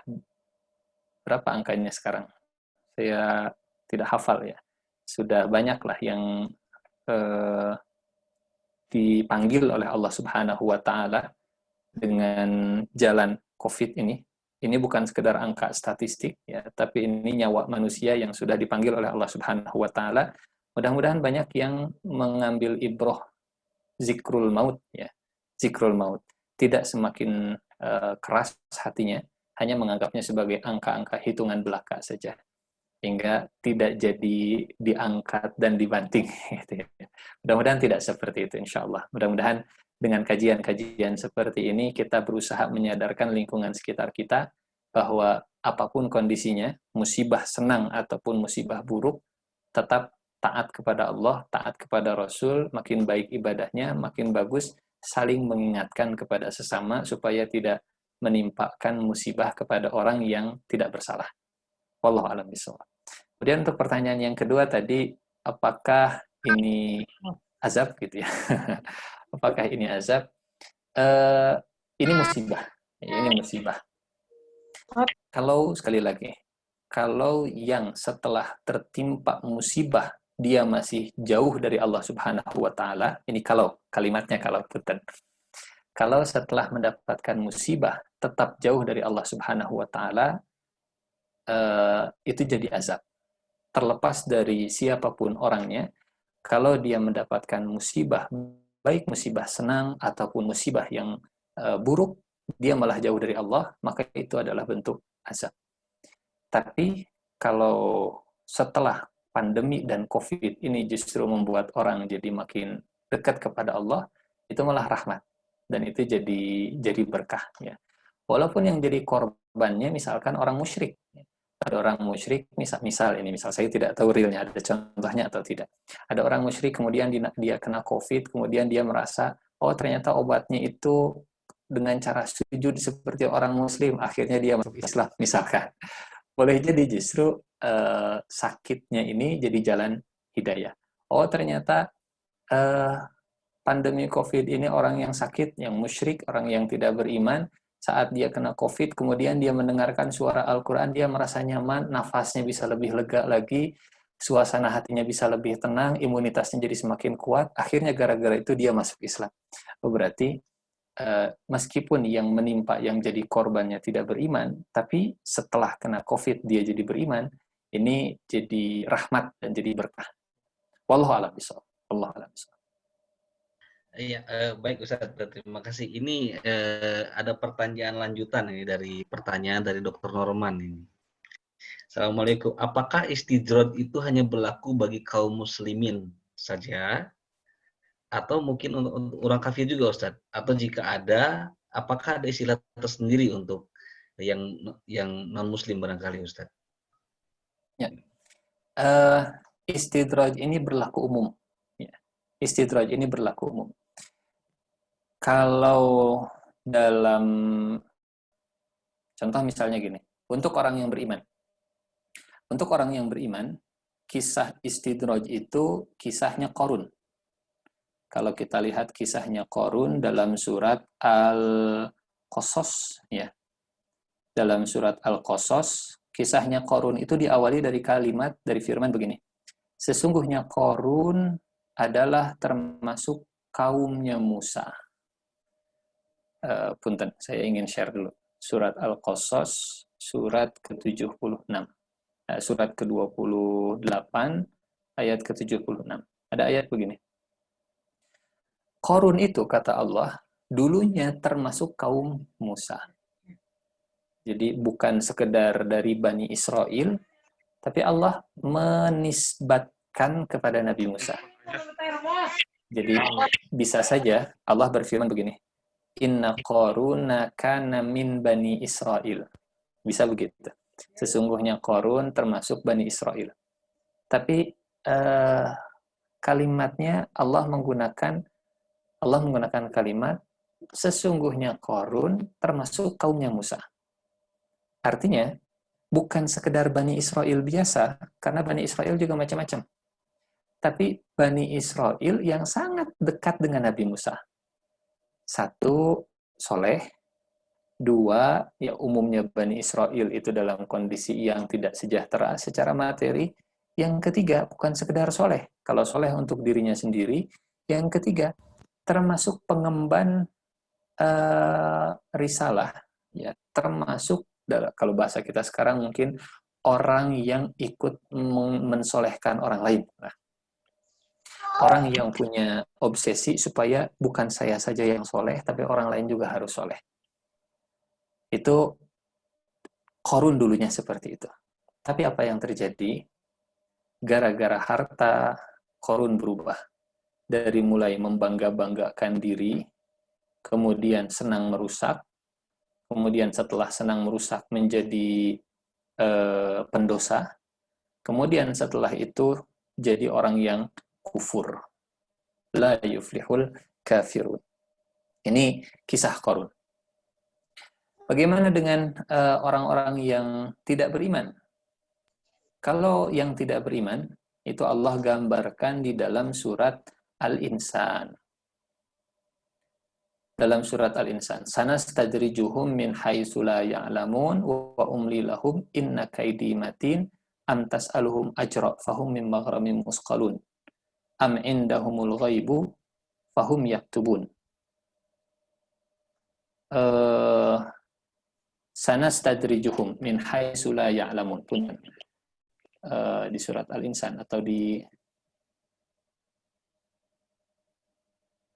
berapa angkanya sekarang? Saya tidak hafal ya. Sudah banyaklah yang dipanggil oleh Allah Subhanahu wa Ta'ala dengan jalan COVID ini. Ini bukan sekedar angka statistik ya, tapi ini nyawa manusia yang sudah dipanggil oleh Allah Subhanahu wa Ta'ala. Mudah-mudahan banyak yang mengambil ibroh zikrul maut ya. Zikrul maut. Tidak semakin keras hatinya, hanya menganggapnya sebagai angka-angka hitungan belaka saja. Hingga tidak jadi diangkat dan dibanting. Gitu ya. Mudah-mudahan tidak seperti itu, insya Allah. Mudah-mudahan dengan kajian-kajian seperti ini, kita berusaha menyadarkan lingkungan sekitar kita bahwa apapun kondisinya, musibah senang ataupun musibah buruk, tetap taat kepada Allah, taat kepada Rasul, makin baik ibadahnya, makin bagus, saling mengingatkan kepada sesama supaya tidak menimpakan musibah kepada orang yang tidak bersalah. Wallahu a'lam bishawab. Kemudian untuk pertanyaan yang kedua tadi, apakah ini azab gitu ya? Apakah ini azab? Ini musibah. Ini musibah. Kalau sekali lagi, kalau yang setelah tertimpa musibah dia masih jauh dari Allah Subhanahu wa taala, ini kalau kalimatnya kalau punten. Kalau setelah mendapatkan musibah tetap jauh dari Allah Subhanahu wa taala, itu jadi azab. Terlepas dari siapapun orangnya, kalau dia mendapatkan musibah, baik musibah senang ataupun musibah yang buruk, dia malah jauh dari Allah, maka itu adalah bentuk azab. Tapi kalau setelah pandemi dan COVID ini justru membuat orang jadi makin dekat kepada Allah, itu malah rahmat dan itu jadi berkah ya. Walaupun yang jadi korbannya misalkan orang musyrik. Ada orang musyrik, misal saya tidak tahu realnya ada contohnya atau tidak. Ada orang musyrik kemudian dia kena COVID, kemudian dia merasa oh ternyata obatnya itu dengan cara sujud seperti orang muslim, akhirnya dia masuk Islam misalkan. Boleh jadi justru sakitnya ini jadi jalan hidayah. Oh ternyata pandemi COVID ini orang yang sakit, yang musyrik, orang yang tidak beriman, saat dia kena COVID, kemudian dia mendengarkan suara Al-Quran, dia merasa nyaman, nafasnya bisa lebih lega lagi, suasana hatinya bisa lebih tenang, imunitasnya jadi semakin kuat, akhirnya gara-gara itu dia masuk Islam. Berarti meskipun yang menimpa yang jadi korbannya tidak beriman, tapi setelah kena COVID dia jadi beriman, ini jadi rahmat dan jadi berkah. Wallahu a'lam bishawab. Wallahu a'lam bishawab. Iya, baik Ustaz, terima kasih. Ini ada pertanyaan lanjutan ini dari pertanyaan dari Dr. Norman ini. Assalamualaikum. Apakah istidroj itu hanya berlaku bagi kaum muslimin saja? Atau mungkin untuk orang kafir juga Ustaz? Atau jika ada, apakah ada istilah tersendiri untuk yang non-muslim barangkali Ustaz? Ya. Istidroj ini berlaku umum. Ya. Istidroj ini berlaku umum. Kalau dalam contoh misalnya gini, untuk orang yang beriman. Untuk orang yang beriman, kisah istidroj itu kisahnya Qarun. Kalau kita lihat kisahnya Qarun dalam surat Al-Qasas ya. Dalam surat Al-Qasas, kisahnya Qarun itu diawali dari kalimat dari firman begini. Sesungguhnya Qarun adalah termasuk kaumnya Musa. Punten, saya ingin share dulu. Surat Al-Qasas, surat ke-76. Surat ke-28, ayat ke-76. Ada ayat begini. Qarun itu, kata Allah, dulunya termasuk kaum Musa. Jadi bukan sekedar dari Bani Israel, tapi Allah menisbatkan kepada Nabi Musa. Jadi bisa saja Allah berfirman begini, Inna Qaruna kana min Bani Israel. Bisa begitu. Sesungguhnya Qarun termasuk Bani Israel. Tapi kalimatnya Allah menggunakan kalimat sesungguhnya Qarun termasuk kaumnya Musa. Artinya bukan sekedar Bani Israel biasa, karena Bani Israel juga macam-macam. Tapi Bani Israel yang sangat dekat dengan Nabi Musa. Satu, soleh. Dua, ya umumnya Bani Israel itu dalam kondisi yang tidak sejahtera secara materi. Yang ketiga, bukan sekedar soleh. Kalau soleh untuk dirinya sendiri. Yang ketiga, termasuk pengemban risalah. Ya, termasuk, kalau bahasa kita sekarang mungkin, orang yang ikut mensolehkan orang lain. Nah, orang yang punya obsesi supaya bukan saya saja yang soleh, tapi orang lain juga harus soleh. Itu Qarun dulunya seperti itu. Tapi apa yang terjadi? Gara-gara harta, Qarun berubah. Dari mulai membangga-banggakan diri, kemudian senang merusak, kemudian setelah senang merusak menjadi pendosa, kemudian setelah itu jadi orang yang kufur. La yuflihul kafirun. Ini kisah Qarun. Bagaimana dengan orang-orang yang tidak beriman? Kalau yang tidak beriman, itu Allah gambarkan di dalam surat Al-Insan. Dalam surat Al-Insan, sanastadrijuhum min haitsu la ya'lamun wa umli lahum inna kaidi matin am tas'aluhum ajra fahum min maghramin musqalun am indahumul ghaibu fahum yaktubun. Sanastadrijuhum min haitsu la ya'lamun, punya di surat Al-Insan atau di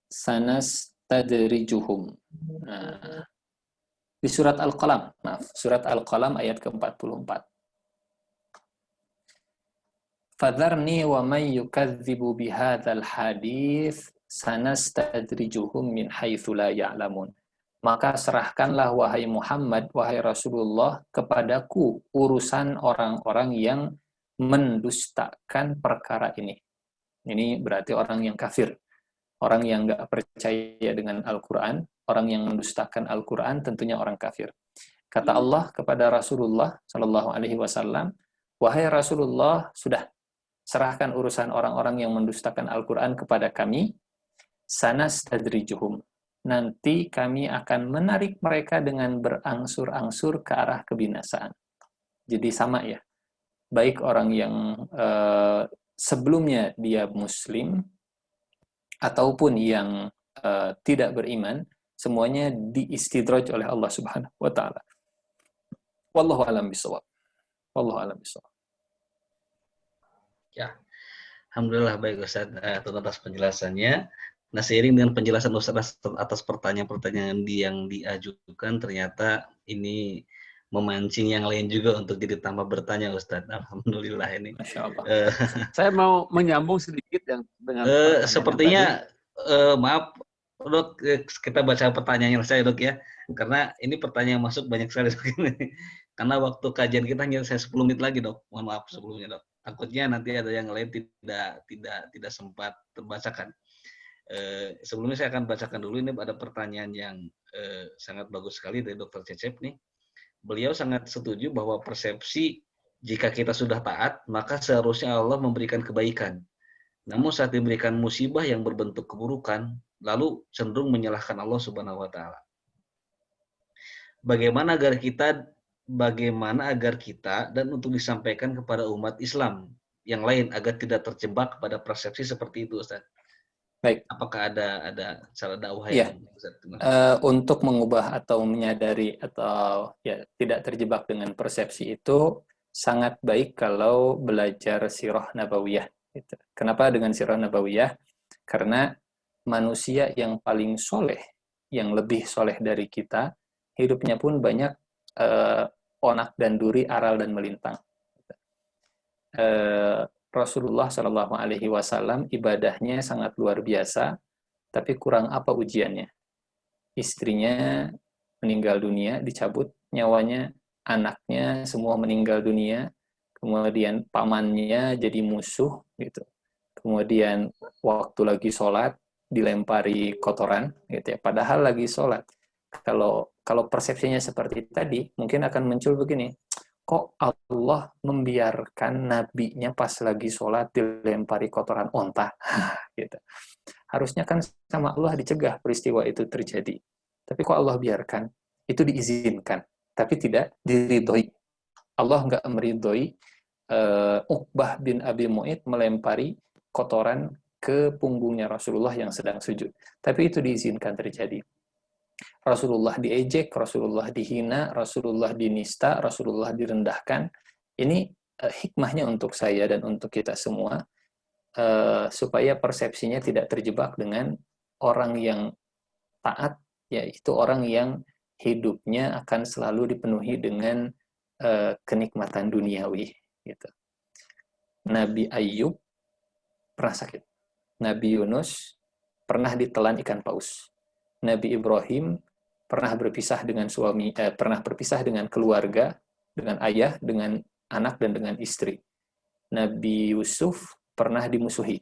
sanastadrijuhum. Nah, di surat Al-Qalam, maaf, surat Al-Qalam ayat ke-44. Fadharni wa man yukadzibu bihadzal hadits sanastadrijuhum min haitsu la ya'lamun. Maka serahkanlah wahai Muhammad, wahai Rasulullah, kepadaku urusan orang-orang yang mendustakan perkara ini. Ini berarti orang yang kafir. Orang yang nggak percaya dengan Al-Quran, orang yang mendustakan Al-Quran tentunya orang kafir. Kata Allah kepada Rasulullah Shallallahu Alaihi Wasallam, wahai Rasulullah, sudah serahkan urusan orang-orang yang mendustakan Al-Quran kepada kami. Sanastadrijuhum. Nanti kami akan menarik mereka dengan berangsur-angsur ke arah kebinasaan. Jadi sama ya. Baik orang yang sebelumnya dia Muslim, ataupun yang tidak beriman, semuanya diistidraj oleh Allah Subhanahu wa taala. Wallahu a'lam bishawab. Wallahu a'lam bishawab. Ya. Alhamdulillah, baik Ustaz atas penjelasannya. Nah, seiring dengan penjelasan Ustaz atas pertanyaan-pertanyaan yang diajukan, ternyata ini memancing yang lain juga untuk jadi tambah bertanya Ustaz. Alhamdulillah ini. Masya Allah. Saya mau menyambung sedikit yang dengan sepertinya maaf Dok, kita baca pertanyaannya saya Dok ya, karena ini pertanyaan yang masuk banyak sekali Dok. Karena waktu kajian kita hanya 10 menit lagi Dok. Mohon maaf sebelumnya Dok. Takutnya nanti ada yang lain tidak sempat terbacakan. Sebelumnya saya akan bacakan dulu, ini ada pertanyaan yang sangat bagus sekali dari Dr. Cecep nih. Beliau sangat setuju bahwa persepsi jika kita sudah taat, maka seharusnya Allah memberikan kebaikan. Namun saat diberikan musibah yang berbentuk keburukan, lalu cenderung menyalahkan Allah Subhanahu wa taala. Bagaimana agar kita dan untuk disampaikan kepada umat Islam yang lain agar tidak terjebak pada persepsi seperti itu, Ustaz? Baik. Apakah ada cara dakwah yang untuk mengubah atau menyadari atau ya tidak terjebak dengan persepsi itu sangat baik kalau belajar sirah nabawiyah. Gitu. Kenapa dengan sirah nabawiyah? Karena manusia yang paling soleh, yang lebih soleh dari kita, hidupnya pun banyak onak dan duri, aral dan melintang. Rasulullah Shallallahu Alaihi Wasallam ibadahnya sangat luar biasa, tapi kurang apa ujiannya? Istrinya meninggal dunia, dicabut nyawanya, anaknya semua meninggal dunia, kemudian pamannya jadi musuh, gitu. Kemudian waktu lagi sholat dilempari kotoran, gitu ya. Padahal lagi sholat. Kalau persepsinya seperti tadi, mungkin akan muncul begini. Kok Allah membiarkan nabinya pas lagi sholat dilempari kotoran onta? Gitu. Harusnya kan sama Allah dicegah peristiwa itu terjadi. Tapi kok Allah biarkan? Itu diizinkan, tapi tidak diridhoi. Allah nggak meridhoi Uqbah bin Abi Mu'id melempari kotoran ke punggungnya Rasulullah yang sedang sujud. Tapi itu diizinkan terjadi. Rasulullah diejek, Rasulullah dihina, Rasulullah dinista, Rasulullah direndahkan. Ini hikmahnya untuk saya dan untuk kita semua, supaya persepsinya tidak terjebak dengan orang yang taat, yaitu orang yang hidupnya akan selalu dipenuhi dengan kenikmatan duniawi. Gitu. Nabi Ayub pernah sakit. Nabi Yunus pernah ditelan ikan paus. Nabi Ibrahim pernah berpisah dengan suami, pernah berpisah dengan keluarga, dengan ayah, dengan anak dan dengan istri. Nabi Yusuf pernah dimusuhi,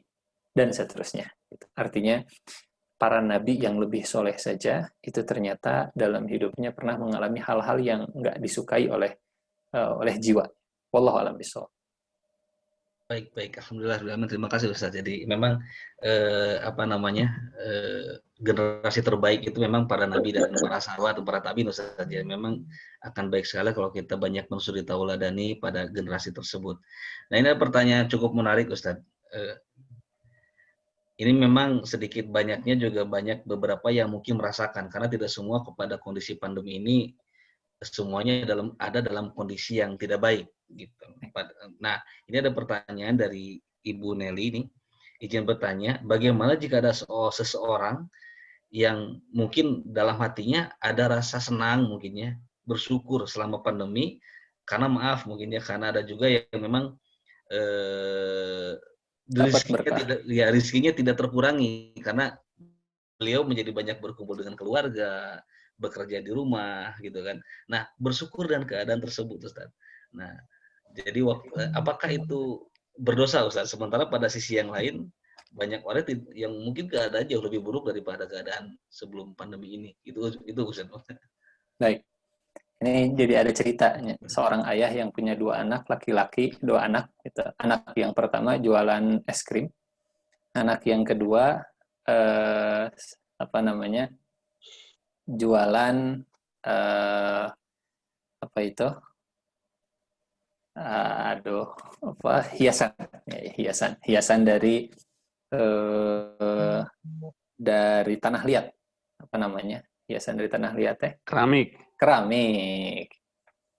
dan seterusnya. Artinya, para nabi yang lebih soleh saja, itu ternyata dalam hidupnya pernah mengalami hal-hal yang nggak disukai oleh jiwa. Wallahu a'lam bishawab. Baik, alhamdulillah, terima kasih Ustaz. Jadi memang generasi terbaik itu memang para nabi dan para sahabat atau para tabiin Ustaz. Jadi memang akan baik sekali kalau kita banyak mensuri tauladani pada generasi tersebut. Nah, ini pertanyaan cukup menarik Ustaz. Ini memang sedikit banyaknya juga banyak beberapa yang mungkin merasakan, karena tidak semua kepada kondisi pandemi ini semuanya ada dalam kondisi yang tidak baik gitu. Nah, ini ada pertanyaan dari Ibu Nelly ini. Izin bertanya, bagaimana jika ada seseorang yang mungkin dalam hatinya ada rasa senang mungkin ya, bersyukur selama pandemi, karena maaf mungkin ya, karena ada juga yang memang rezekinya tidak terkurangi karena beliau menjadi banyak berkumpul dengan keluarga, bekerja di rumah gitu kan. Nah, bersyukur dan keadaan tersebut Ustaz. Nah, jadi apakah itu berdosa Ustaz? Sementara pada sisi yang lain banyak orang yang mungkin keadaan jauh lebih buruk daripada keadaan sebelum pandemi ini. Itu Ustaz. Baik. Ini jadi ada ceritanya. Seorang ayah yang punya 2 anak laki-laki, 2 anak gitu. Anak yang pertama jualan es krim. Anak yang kedua jualan hiasan dari tanah liat. Hiasan dari tanah liat keramik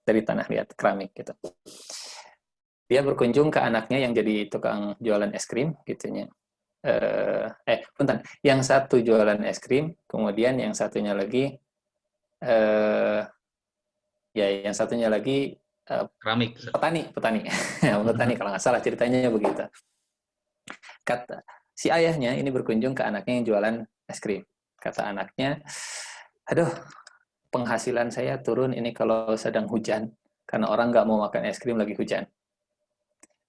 dari tanah liat, keramik gitu. Dia berkunjung ke anaknya yang jadi tukang jualan es krim gitunya. Yang satu jualan es krim, kemudian yang satunya lagi keramik. Petani kalau nggak salah ceritanya begitu. Kata si ayahnya ini berkunjung ke anaknya yang jualan es krim. Kata anaknya, aduh, penghasilan saya turun ini kalau sedang hujan, karena orang nggak mau makan es krim lagi hujan.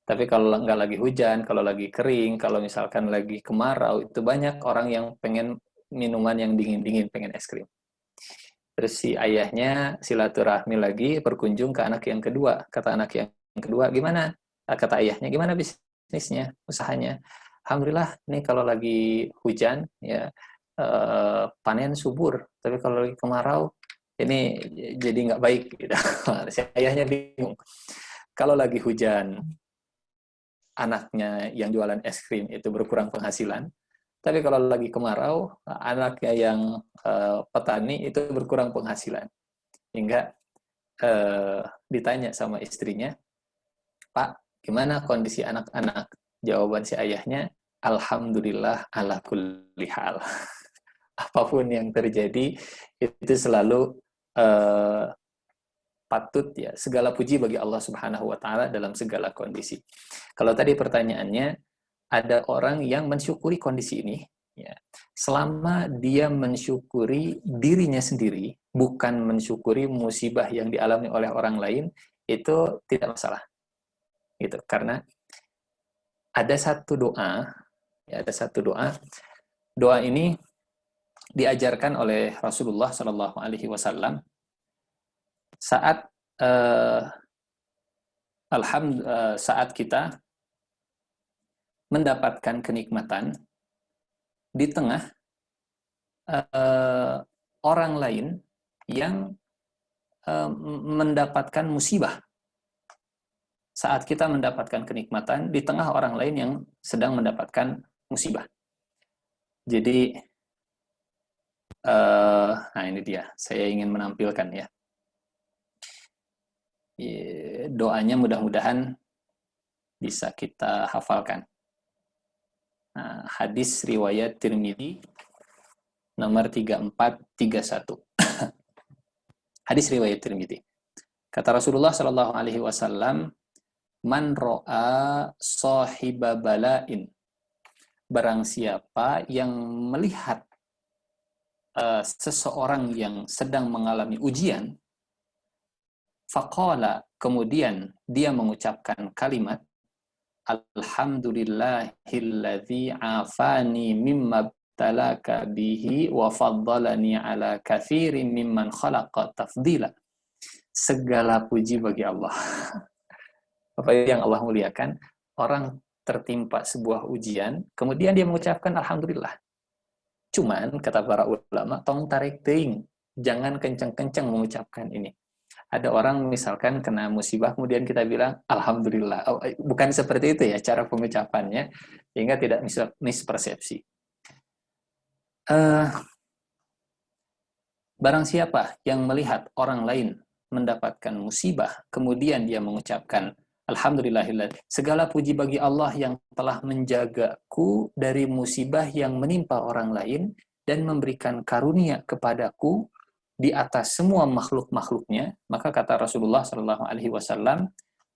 Tapi kalau nggak lagi hujan, kalau lagi kering, kalau misalkan lagi kemarau, itu banyak orang yang pengen minuman yang dingin-dingin, pengen es krim. Terus si ayahnya silaturahmi lagi, berkunjung ke anak yang kedua. Kata anak yang kedua, gimana? Kata ayahnya, gimana bisnisnya, usahanya? Alhamdulillah, ini kalau lagi hujan, ya panen subur. Tapi kalau lagi kemarau, ini jadi nggak baik. Gitu. Si ayahnya bingung. Kalau lagi hujan, anaknya yang jualan es krim itu berkurang penghasilan. Tapi kalau lagi kemarau, anaknya yang petani itu berkurang penghasilan. Hingga ditanya sama istrinya, Pak, gimana kondisi anak-anak? Jawaban si ayahnya, Alhamdulillah ala kulli hal. Apapun yang terjadi, itu selalu patut ya, segala puji bagi Allah Subhanahu wa taala dalam segala kondisi. Kalau tadi pertanyaannya, ada orang yang mensyukuri kondisi ini ya, selama dia mensyukuri dirinya sendiri, bukan mensyukuri musibah yang dialami oleh orang lain, itu tidak masalah. Gitu. Karena ada satu doa, ya, doa ini diajarkan oleh Rasulullah Shallallahu Alaihi Wasallam saat saat kita mendapatkan kenikmatan di tengah orang lain yang mendapatkan musibah. Saat kita mendapatkan kenikmatan di tengah orang lain yang sedang mendapatkan musibah. Jadi, nah ini dia, saya ingin menampilkan ya. Doanya mudah-mudahan bisa kita hafalkan. Nah, hadis riwayat Tirmidzi nomor 3431. Hadis riwayat Tirmidzi. Kata Rasulullah sallallahu alaihi wasallam, "Man ra'a sahiba bala'in." Barang siapa yang melihat seseorang yang sedang mengalami ujian, faqala, kemudian dia mengucapkan kalimat, alhamdulillahilladzi afani mimma talaka bihi wa faddalani ala katsirin mimman khalaqa tafdila. Segala puji bagi Allah. Apa yang Allah muliakan, orang tertimpa sebuah ujian, kemudian dia mengucapkan alhamdulillah. Cuman kata para ulama, tong tarik teuing, jangan kenceng-kenceng mengucapkan ini. Ada orang misalkan kena musibah, kemudian kita bilang alhamdulillah. Oh, bukan seperti itu ya cara pengucapannya, sehingga tidak mispersepsi. Barang siapa yang melihat orang lain mendapatkan musibah, kemudian dia mengucapkan alhamdulillahillah, segala puji bagi Allah yang telah menjagaku dari musibah yang menimpa orang lain dan memberikan karunia kepadaku di atas semua makhluk-makhluknya. Maka kata Rasulullah SAW,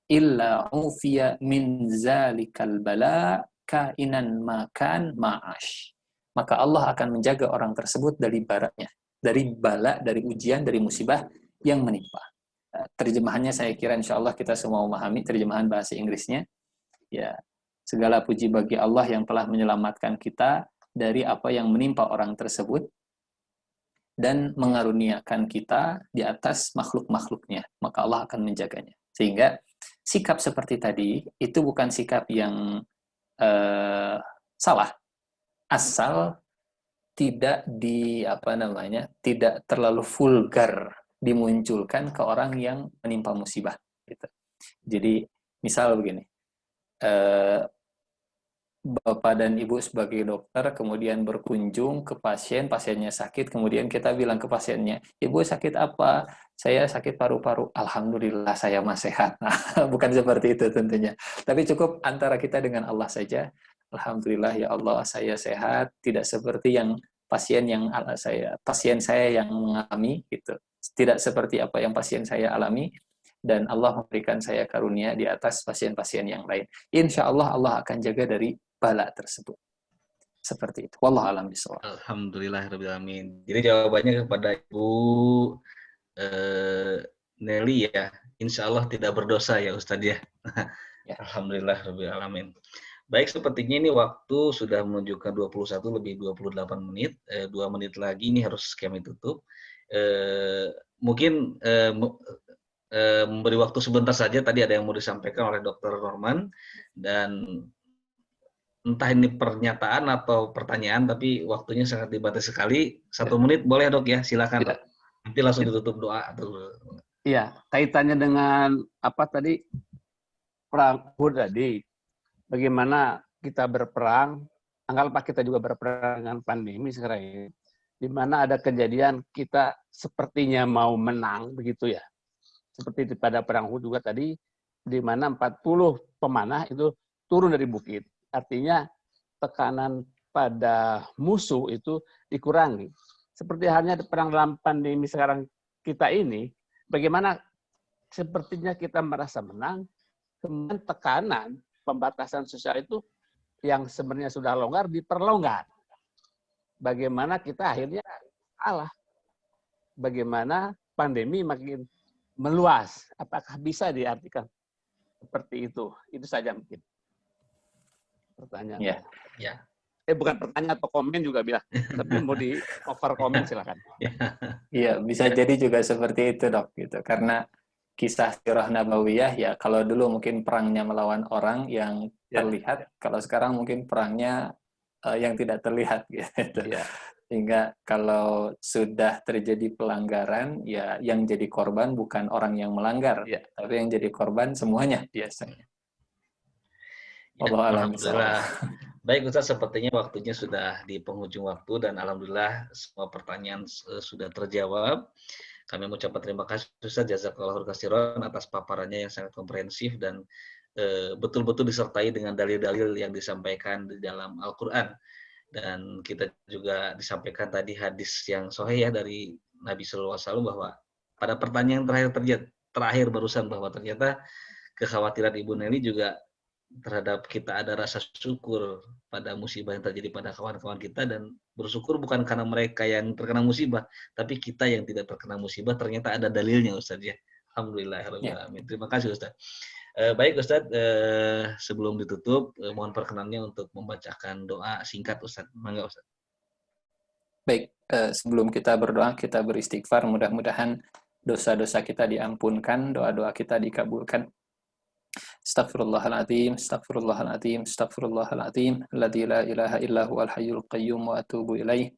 illa ufiya min zalikal bala kainan makan ma'ash. Maka Allah akan menjaga orang tersebut dari baraknya, dari bala, dari ujian, dari musibah yang menimpa. Terjemahannya saya kira insya Allah kita semua memahami terjemahan bahasa Inggrisnya. Ya, segala puji bagi Allah yang telah menyelamatkan kita dari apa yang menimpa orang tersebut dan mengaruniakan kita di atas makhluk-makhluknya. Maka Allah akan menjaganya. Sehingga sikap seperti tadi itu bukan sikap yang salah, asal tidak tidak terlalu vulgar dimunculkan ke orang yang menimpa musibah gitu. Jadi misal begini, Bapak dan Ibu sebagai dokter kemudian berkunjung ke pasien, pasiennya sakit, kemudian kita bilang ke pasiennya, Ibu sakit apa? Saya sakit paru-paru. Alhamdulillah saya mah sehat. Nah, bukan seperti itu tentunya. Tapi cukup antara kita dengan Allah saja. Alhamdulillah ya Allah saya sehat, tidak seperti yang pasien saya yang mengalami gitu. Tidak seperti apa yang pasien saya alami, dan Allah memberikan saya karunia di atas pasien-pasien yang lain. Insya Allah Allah akan jaga dari bala tersebut. Seperti itu. Wallahu a'lam bishawab. Alhamdulillahirabbil alamin. Jadi jawabannya kepada Ibu Nelly ya, insya Allah tidak berdosa ya Ustadz ya. Ya. Alhamdulillahirabbil alamin. Baik, sepertinya ini waktu sudah menunjukkan 21 lebih 28 menit. 2 menit lagi ini harus kami tutup. Mungkin memberi waktu sebentar saja, tadi ada yang mau disampaikan oleh Dr. Norman, dan entah ini pernyataan atau pertanyaan, tapi waktunya sangat dibatasi sekali. 1 menit boleh Dok ya, silakan Dok. Nanti langsung ditutup doa. Iya, kaitannya dengan apa tadi, perang Uhud tadi, bagaimana kita berperang, anggaplah kita juga berperang dengan pandemi sekarang ini, di mana ada kejadian kita sepertinya mau menang, begitu ya. Seperti pada perang Uhud juga tadi, di mana 40 pemanah itu turun dari bukit. Artinya tekanan pada musuh itu dikurangi. Seperti halnya perang dalam pandemi sekarang kita ini, bagaimana sepertinya kita merasa menang, kemudian tekanan pembatasan sosial itu yang sebenarnya sudah longgar diperlonggar. Bagaimana kita akhirnya kalah. Bagaimana pandemi makin meluas. Apakah bisa diartikan seperti itu? Itu saja mungkin pertanyaan. Ya. Bukan pertanyaan atau komen juga bilang. Tapi mau di cover komen silakan. Iya, bisa jadi juga seperti itu Dok gitu. Karena kisah sirah nabawiyah ya, kalau dulu mungkin perangnya melawan orang yang terlihat, kalau sekarang mungkin perangnya yang tidak terlihat gitu. Ya. Sehingga kalau sudah terjadi pelanggaran, ya yang jadi korban bukan orang yang melanggar, tapi yang jadi korban semuanya biasanya. Alhamdulillah. Baik Ustaz, sepertinya waktunya sudah di penghujung waktu dan alhamdulillah semua pertanyaan sudah terjawab. Kami mengucapkan terima kasih Ustaz jazakallahu khairan atas paparannya yang sangat komprehensif dan betul-betul disertai dengan dalil-dalil yang disampaikan di dalam Al-Qur'an. Dan kita juga disampaikan tadi hadis yang sahih ya dari Nabi sallallahu alaihi wasallam bahwa pada pertanyaan terakhir barusan bahwa ternyata kekhawatiran Ibu Nelly juga terhadap kita ada rasa syukur pada musibah yang terjadi pada kawan-kawan kita, dan bersyukur bukan karena mereka yang terkena musibah, tapi kita yang tidak terkena musibah ternyata ada dalilnya Ustaz ya. Alhamdulillah. Terima kasih Ustaz. Baik Ustadz, sebelum ditutup, mohon perkenannya untuk membacakan doa singkat Ustadz. Mangga Ustadz. Baik, sebelum kita berdoa, kita beristighfar. Mudah-mudahan dosa-dosa kita diampunkan, doa-doa kita dikabulkan. Astaghfirullahaladzim, astaghfirullahaladzim, astaghfirullahaladzim. Alladzi la ilaha illa huwal hayyul qayyum wa atubu ilaih.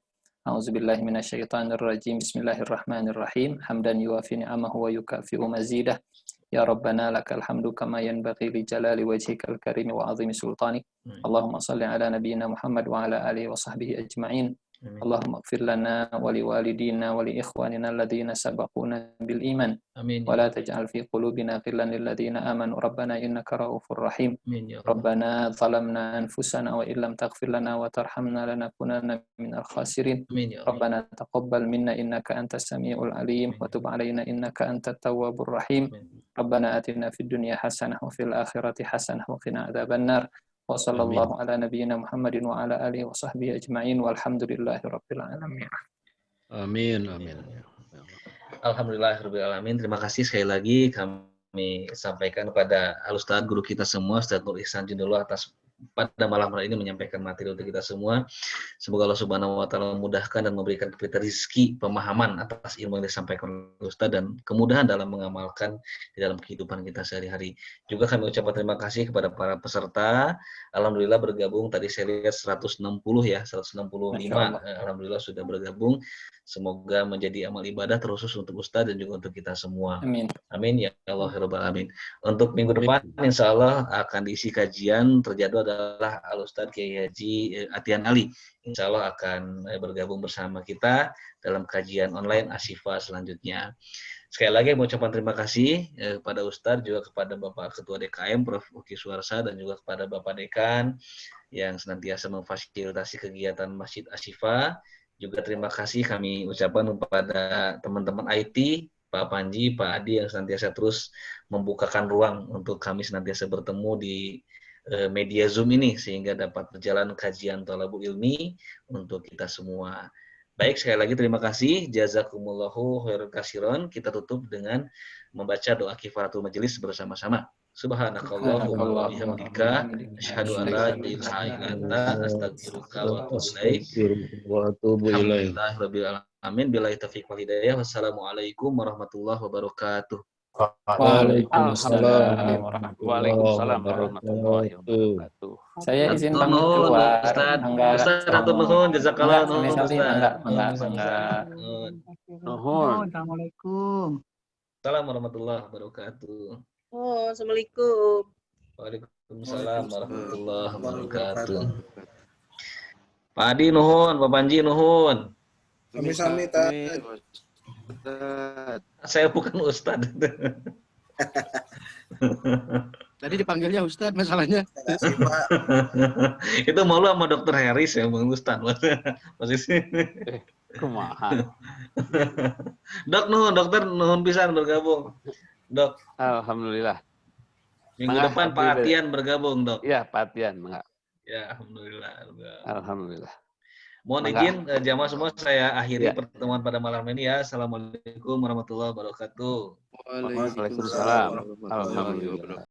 A'udzubillahi minasyaitonir rajim. Bismillahirrahmanirrahim. Hamdan yuwafi ni'amahu wa yukafi'u mazidah. Ya Rabbana lakal hamdu kama yanbaghi li jalali wajhikal karim wa 'azimi sultanik. Allahumma shalli ala nabiyyina Muhammad wa ala alihi wa sahbihi ajma'in. Allahumma ighfir lana wa liwalidina wa li ikhwanina alladhina sabaquna bil iman. Amin. Wa la taj'al fi qulubina ghillan lil ladzina amanu rabbana innaka ra'ufur rahim. Amin ya Allah. Rabbana zalamna anfusana wa illam taghfir lana wa tarhamna lanakunanna minal khasirin. Amin ya Allah. Rabbana taqabbal minna innaka antas samiul alim wa tub alaina innaka antat tawwabur rahim. Rabbana atina fid dunya hasanah wa fil akhirati hasanah wa qina adzabannar. Wa sallallahu ala nabiyyina Muhammadin wa ala alihi wa sahbihi ajma'in walhamdulillahi rabbil alamin. Amin. Amin. Alhamdulillahirabbil alamin. Terima kasih sekali lagi kami sampaikan kepada Al-Ustadz guru kita semua, Ustadz Nur Ihsan Jundullah, atas pada malam hari ini menyampaikan materi untuk kita semua. Semoga Allah Subhanahu wa taala memudahkan dan memberikan kita rezeki pemahaman atas ilmu yang disampaikan oleh Ustadz dan kemudahan dalam mengamalkan di dalam kehidupan kita sehari-hari. Juga kami ucapkan terima kasih kepada para peserta. Alhamdulillah bergabung, tadi saya lihat 160 ya, 165. Alhamdulillah sudah bergabung. Semoga menjadi amal ibadah terkhusus untuk Ustadz dan juga untuk kita semua. Amin. Amin ya Allah Rabbal Alamin. Untuk minggu depan insya Allah akan diisi kajian terjadwal adalah Al-Ustadz Kiai Haji Atian Ali. Insya Allah akan bergabung bersama kita dalam kajian online Asyifa selanjutnya. Sekali lagi mau ucapkan terima kasih kepada Ustadz, juga kepada Bapak Ketua DKM Prof. Uki Suarsa, dan juga kepada Bapak Dekan yang senantiasa memfasilitasi kegiatan Masjid Asyifa. Juga terima kasih kami ucapkan kepada teman-teman IT, Pak Panji, Pak Adi yang senantiasa terus membukakan ruang untuk kami senantiasa bertemu di media Zoom ini sehingga dapat berjalan kajian Thalabul Ilmi untuk kita semua. Baik, sekali lagi terima kasih. Jazakumullahu khairan katsiran. Kita tutup dengan membaca doa kifaratul majelis bersama-sama. Subhanakallahumma wa bihamdika asyhadu an la ilaha illa anta astaghfiruka wa atubu ilaik. Alhamdulillahirabbil alamin. Billahi taufiq wal hidayah. Wassalamualaikum warahmatullahi wabarakatuh. Waalaikumsalam warahmatullahi wabarakatuh. Saya izin pamit keluar. Ustaz atur nuhun, jazakallah nuhun. Enggak. Nuhun. Assalamualaikum. Assalamualaikum warahmatullahi wabarakatuh. Oh, assalamualaikum. Waalaikumsalam warahmatullahi wabarakatuh. Pak Adi nuhun, Pak Panji nuhun. Sami-sami Saya bukan Ustadz. Tadi dipanggilnya Ustadz masalahnya. Itu malu sama Dokter Harris ya, Bang Ustadz. Posisi. Kumaha. Dok nuhun, dokter nuhun pisan bergabung. Dok. Alhamdulillah. Minggu depan Pak Atian bergabung, Dok. Iya, Pak Atian, enggak. Ya, alhamdulillah. Alhamdulillah. Mohon izin jamaah semua saya akhiri pertemuan pada malam ini ya. Assalamualaikum warahmatullahi wabarakatuh. Waalaikumsalam. Alhamdulillah.